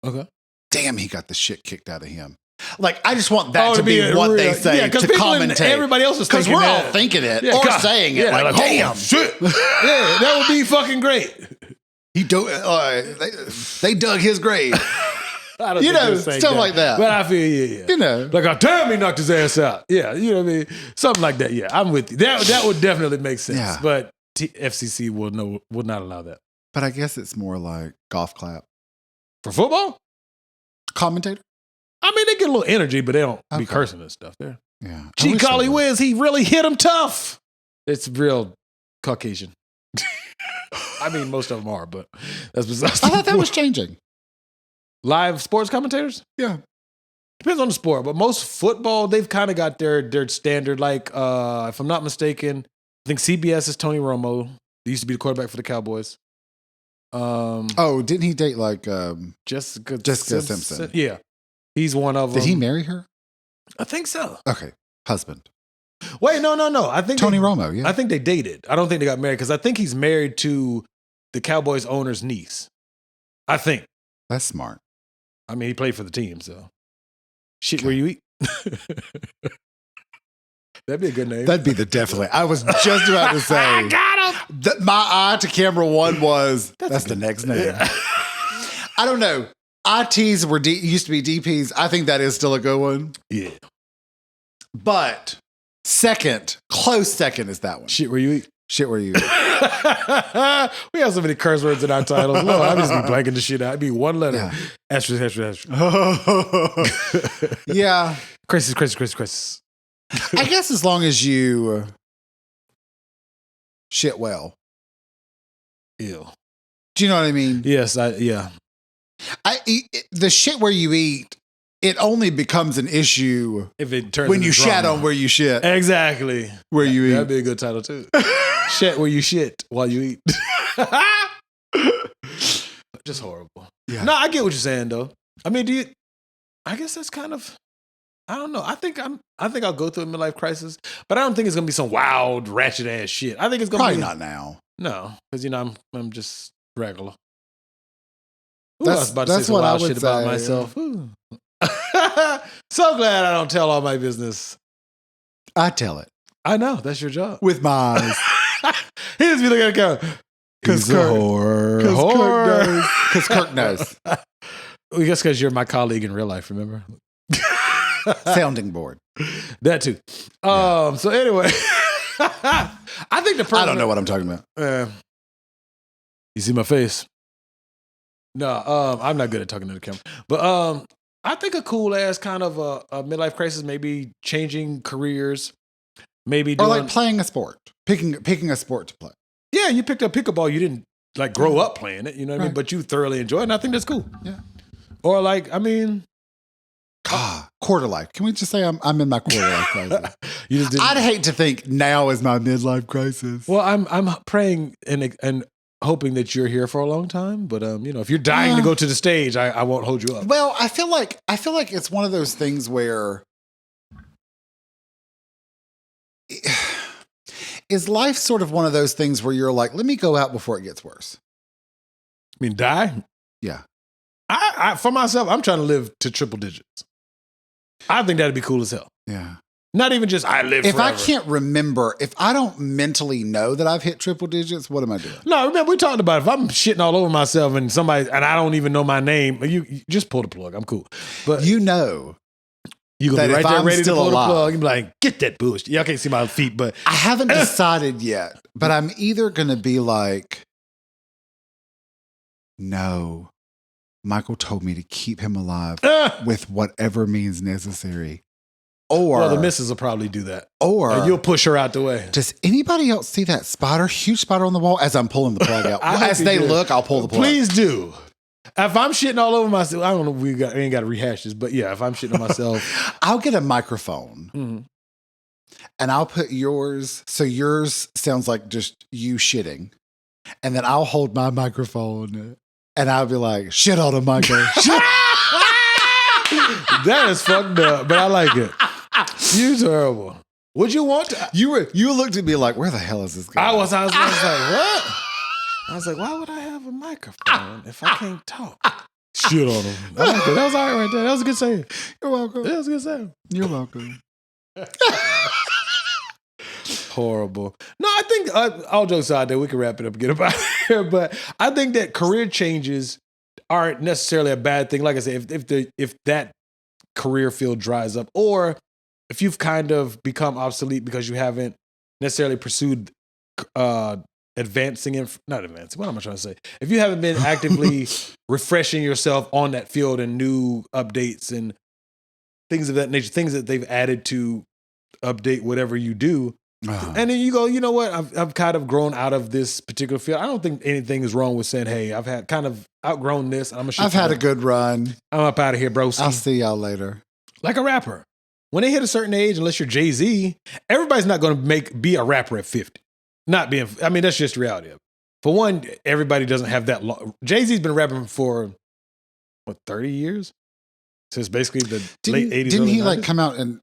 Okay. Damn, he got the shit kicked out of him. Like, I just want that to be what they say to commentate. Everybody else is thinking because we're all thinking it or saying it. Like, damn. Shit. Yeah, that would be fucking great. They dug his grave. I don't stuff like that. But I feel, yeah. Like, damn, he knocked his ass out. Yeah, you know what I mean? Something like that. Yeah, I'm with you. That would definitely make sense. Yeah. But FCC will not allow that. But I guess it's more like golf clap. For football? Commentator? They get a little energy, but they don't be cursing and stuff there. Yeah. Gee, golly whiz, he really hit him tough. It's real Caucasian. I mean, most of them are, but that's besides. I thought that was changing. Live sports commentators? Yeah. Depends on the sport, but most football, they've kind of got their standard. Like, if I'm not mistaken, I think CBS is Tony Romo. He used to be the quarterback for the Cowboys. Didn't he date like Jessica Simpson? Yeah. He's one of them. Did he marry her? I think so. Okay. Husband. Wait, no. I think Tony Romo, yeah. I think they dated. I don't think they got married because I think he's married to the Cowboys owner's niece. I think. That's smart. I mean, he played for the team, so. Shit, Okay. where you eat? That'd be a good name. That'd be the definitely. I was just about to say. I got him. My eye to camera one was, that's the next name. Yeah. I don't know. ITs used to be DPs. I think that is still a good one. Yeah. But close second is that one. Shit, where you eat? Shit, where you eat. We have so many curse words in our titles. No, I just be blanking the shit out. It'd be one letter. Yeah. Asterisk. Yeah. Crisis. I guess as long as you shit well. Ew. Do you know what I mean? Yes, yeah. The shit where you eat, it only becomes an issue If it turns when into you shat drama. on where you shit. Exactly. Where you eat. That'd be a good title too. Shit where you shit while you eat. Just horrible. Yeah. No, I get what you're saying though. I mean, I guess that's kind of, I don't know. I think I'll go through a midlife crisis, but I don't think it's gonna be some wild, ratchet ass shit. I think it's gonna Probably be not now. No, because I'm just regular. Ooh, That's- I was about to that's say some what I wild would shit about say. myself. Ooh. So glad I don't tell all my business. I tell it I know that's your job. with my eyes. He just be looking at the camera. Because Kirk knows. Well, guess because you're my colleague in real life. Remember Sounding board. that too. So anyway, I think the person. I don't know what I'm talking about. You see my face? No, I'm not good at talking to the camera. But I think a cool ass kind of a midlife crisis, maybe changing careers, maybe Or doing, like playing a sport. Picking a sport to play. Yeah, you picked up pickleball. You didn't like grow up playing it, you know what I mean? Right. But you thoroughly enjoy it, and I think that's cool. Yeah. Or like, I mean, Quarter life. Can we just say I'm in my quarter life crisis? you just didn't. I'd hate to think now is my midlife crisis. Well, I'm praying and hoping that you're here for a long time. But if you're dying to go to the stage, I won't hold you up. Well, I feel like it's one of those things where is life sort of one of those things where you're like, let me go out before it gets worse. I mean, die? Yeah. I for myself, I'm trying to live to triple digits. I think that'd be cool as hell. Yeah. Not even just I live If forever. I can't remember, if I don't mentally know that I've hit triple digits, what am I doing? No, remember we talked about it. If I'm shitting all over myself and I don't even know my name, you just pull the plug. I'm cool. But You know you gonna that be right if there I'm ready to still pull alive- the plug. You be like, get that bullshit. Y'all can't see my feet, but I haven't decided yet, but I'm either going to be like, no, Michael told me to keep him alive with whatever means necessary. Or well, the missus will probably do that. Or you'll push her out the way. Does anybody else see that huge spider on the wall as I'm pulling the plug out? I hope As you they do. look, I'll pull the plug. Please do. If I'm shitting all over myself, I don't know. We ain't got to rehash this, but yeah, if I'm shitting on myself, I'll get a microphone mhm. and I'll put yours. So yours sounds like just you shitting. And then I'll hold my microphone and I'll be like, shit on him, Michael. That is fucked up, but I like it. You terrible. Would you want to? You looked at me like, where the hell is this guy? I was like, what? I was like, why would I have a microphone if I can't talk? Shit on him. I like that. That was all right there. That was a good saying. You're welcome. That was a good saying. You're welcome. Horrible. No, I think all jokes aside, there we can wrap it up and get up out of here. But I think that career changes aren't necessarily a bad thing. Like I said, if that career field dries up, or if you've kind of become obsolete because you haven't necessarily pursued not advancing. What am I trying to say? If you haven't been actively refreshing yourself on that field and new updates and things of that nature, things that they've added to update whatever you do, And then you go, you know what? I've kind of grown out of this particular field. I don't think anything is wrong with saying, hey, I've had kind of outgrown this. I've had a good run. I'm up out of here, bro. I'll see y'all later. Like a rapper. When they hit a certain age, unless you're Jay-Z, everybody's not going to be a rapper at 50. That's just the reality of it. For one, everybody doesn't have that long. Jay-Z's been rapping for, 30 years? Since basically the late 80s. Didn't he 90s? Come out in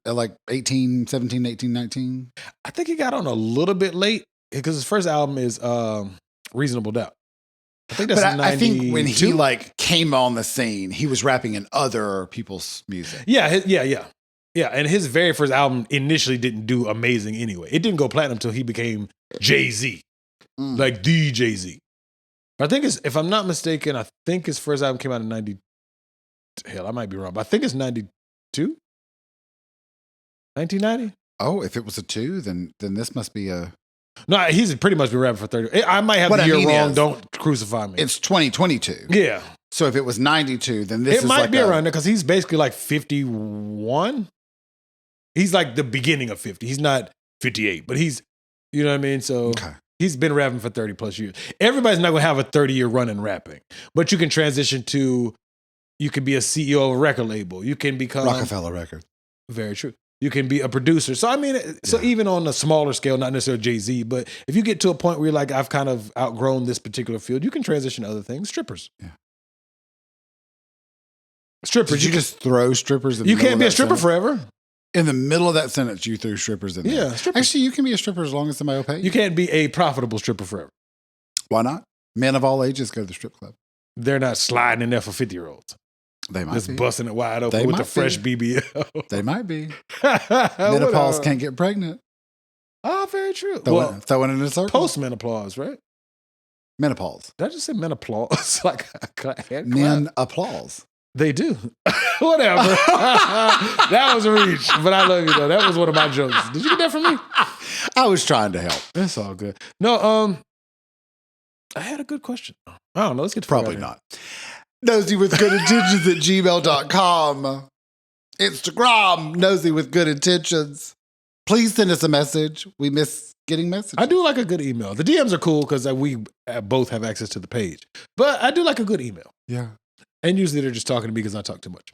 17, 18, 19? I think he got on a little bit late because his first album is Reasonable Doubt. I think that's 92. I think when he came on the scene, he was rapping in other people's music. Yeah. And his very first album initially didn't do amazing anyway. It didn't go platinum until he became Jay-Z. Like the Jay-Z. I think if I'm not mistaken, I think his first album came out in 90. Hell, I might be wrong, but I think it's 92? 1990? Oh, if it was a 2, then this must be a... No, he's pretty much been rapping for 30. I might have the year wrong. Don't crucify me. It's 2022. Yeah. So if it was 92, then this is might be around there because he's basically like 51. He's like the beginning of 50. He's not 58, but he's, you know what I mean? So he's been rapping for 30 plus years. Everybody's not going to have a 30-year run in rapping, but you can transition to, you can be a CEO of a record label. You can become... Rockefeller Records. Very true. You can be a producer. So, so even on a smaller scale, not necessarily Jay-Z, but if you get to a point where you're like, I've kind of outgrown this particular field, you can transition to other things. Strippers. Yeah. Strippers. Did you just throw strippers in the middle? You can't be a stripper forever. In the middle of that sentence, you threw strippers in there. Yeah, strippers. Actually, you can be a stripper as long as somebody will pay you. You can't be a profitable stripper forever. Why not? Men of all ages go to the strip club. They're not sliding in there for 50-year-olds. They might just be. Busting it wide open with the fresh BBL. They might be. Menopause can't get pregnant. Oh, very true. Throw it in a circle. Post-menopause, right? Menopause. Did I just say menopause? Men applause. They do. Whatever. That was a reach, but I love you though. That was one of my jokes. Did you get that from me? I was trying to help. That's all good. No, I had a good question. I don't know. Let's get to probably not. Nosey with good intentions at gmail.com. Instagram, Nosey with good intentions. Please send us a message. We miss getting messages. I do like a good email. The DMs are cool because we both have access to the page. But I do like a good email. Yeah. And usually they're just talking to me because I talk too much.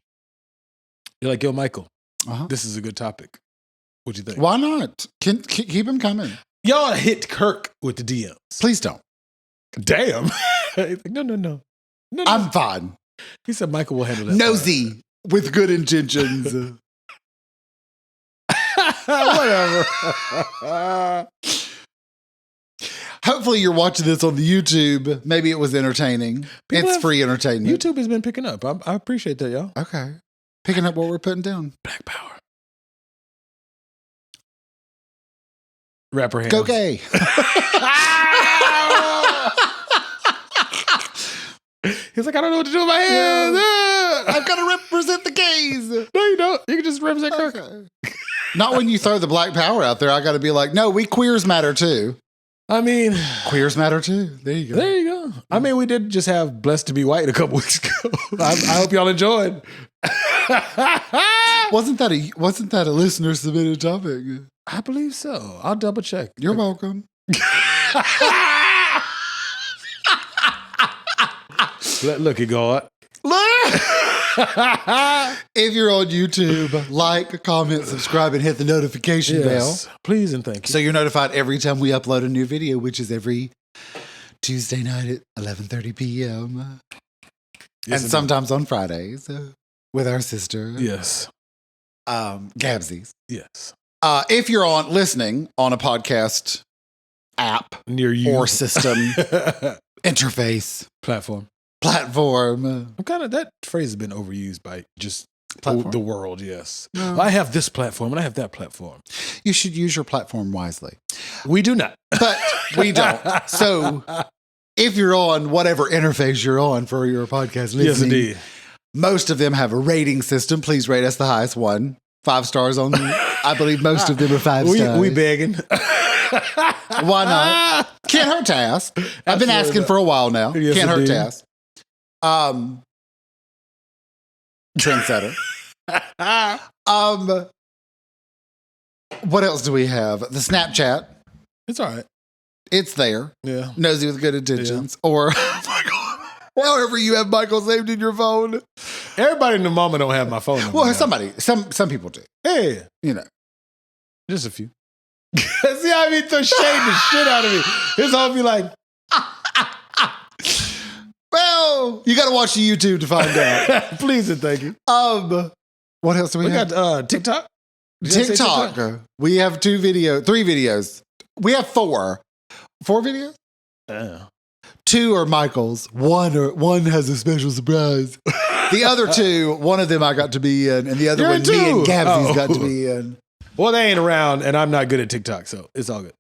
You're like, yo, Michael, this is a good topic. What do you think? Why not? Keep them coming. Y'all hit Kirk with the DMs. Please don't. Damn. No. I'm fine. He said Michael will handle that. Nosey with good intentions. Whatever. Hopefully you're watching this on the YouTube. Maybe it was entertaining. It's free entertainment. YouTube has been picking up. I appreciate that, y'all. Okay. Picking up what we're putting down. Black power. Rapper hands. Go gay. He's like, I don't know what to do with my hands. I've got to represent the gays. No, you don't. You can just represent Kirk. Not when you throw the black power out there. I got to be like, no, we queers matter too. I mean, queers matter too. There you go. There you go. I mean, we did just have Blessed to Be White a couple weeks ago. I hope y'all enjoyed. Wasn't that a listener submitted topic? I believe so. I'll double check. You're welcome. Look at God. If you're on YouTube, like, comment, subscribe, and hit the notification bell. Please and thank you. So you're notified every time we upload a new video, which is every Tuesday night at 11:30 p.m. Yes, and sometimes on Fridays with our sister. Yes. Gabsies. Yes. If you're listening on a podcast app near you or system, interface, platform. That phrase has been overused by just the world, yes. No. I have this platform and I have that platform. You should use your platform wisely. We do not. But we don't. So if you're on whatever interface you're on for your podcast listening, yes, indeed. Most of them have a rating system. Please rate us the highest one. 5 stars on I believe most of them are 5 stars. We begging. Why not? Can't hurt to ask. I've been asking for a while now. Yes, can't hurt to ask. Trendsetter. What else do we have? The Snapchat. It's all right. It's there. Yeah. Nosey with good intentions. Yeah. Or however you have Michael saved in your phone. Everybody in the moment don't have my phone number. Well, some people do. Hey. Just a few. See how I mean? Throw shade the shit out of me. His whole be like, well, you got to watch the YouTube to find out. Please and thank you. What else do we have? We got TikTok. TikTok. We have 3 videos. We have 4. 4 videos? Yeah. 2 are Michael's. One has a special surprise. The other 2, one of them I got to be in, and the other one me and Gabsy's got to be in. Well, they ain't around, and I'm not good at TikTok, so it's all good.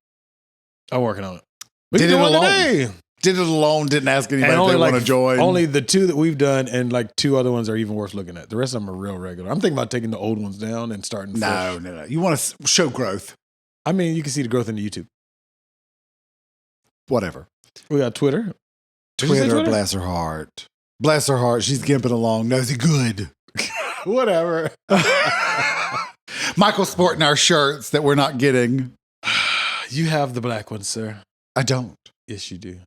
I'm working on it. Did it alone. Did it alone. Didn't ask anybody if they want to join. Only the 2 that we've done, and like 2 other ones are even worth looking at. The rest of them are real regular. I'm thinking about taking the old ones down and starting. No. You want to show growth. I mean, you can see the growth in the YouTube. Whatever. We got Twitter. Twitter, bless her heart. Bless her heart. She's gimping along. Nosey good. Whatever. Michael's sporting our shirts that we're not getting. You have the black ones, sir. I don't. Yes, you do.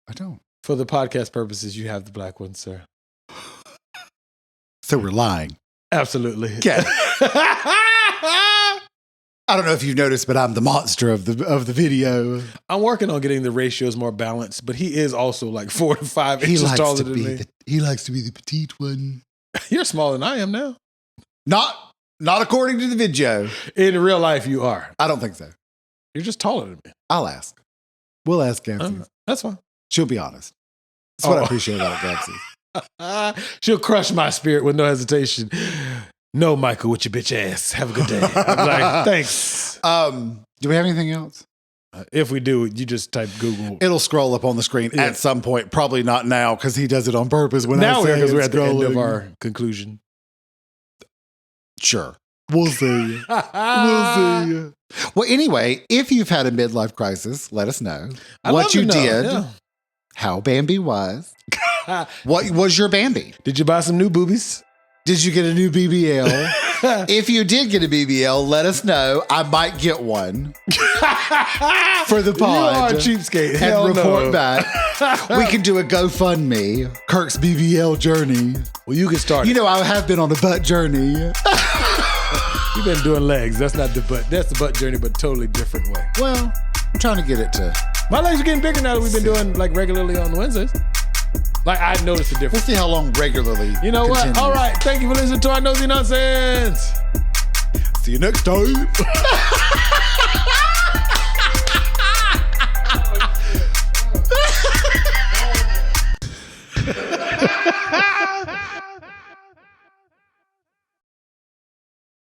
I don't. For the podcast purposes, you have the black ones, sir. So we're lying. Absolutely. Okay. I don't know if you've noticed, but I'm the monster of the video. I'm working on getting the ratios more balanced, but he is also like 4 to 5 inches taller than me. He likes to be the petite one. You're smaller than I am now. Not according to the video. In real life, you are. I don't think so. You're just taller than me. I'll ask. We'll ask Gabsy. That's fine. She'll be honest. That's what I appreciate about Gabsy. She'll crush my spirit with no hesitation. No, Michael, with your bitch ass. Have a good day. I'm like, thanks. Do we have anything else? If we do, you just type Google. It'll scroll up on the screen at some point. Probably not now because he does it on purpose. Now we're at the end of our conclusion. Sure. We'll see. We'll see. Well, anyway, if you've had a midlife crisis, let us know what you did, how Bambi was. What was your Bambi? Did you buy some new boobies? Did you get a new BBL? If you did get a BBL, let us know. I might get one for the pod. You are a cheapskate. And report back. We can do a GoFundMe, Kirk's BBL journey. Well, you can start. You know, I have been on a butt journey. You've been doing legs. That's not the butt. That's the butt journey, but totally different way. Well, I'm trying to get it to. My legs are getting bigger now that we've been doing like regularly on Wednesdays. Like, I noticed the difference. We'll see how long regularly. You know what? All right. Thank you for listening to our Nosey Nonsense. See you next time.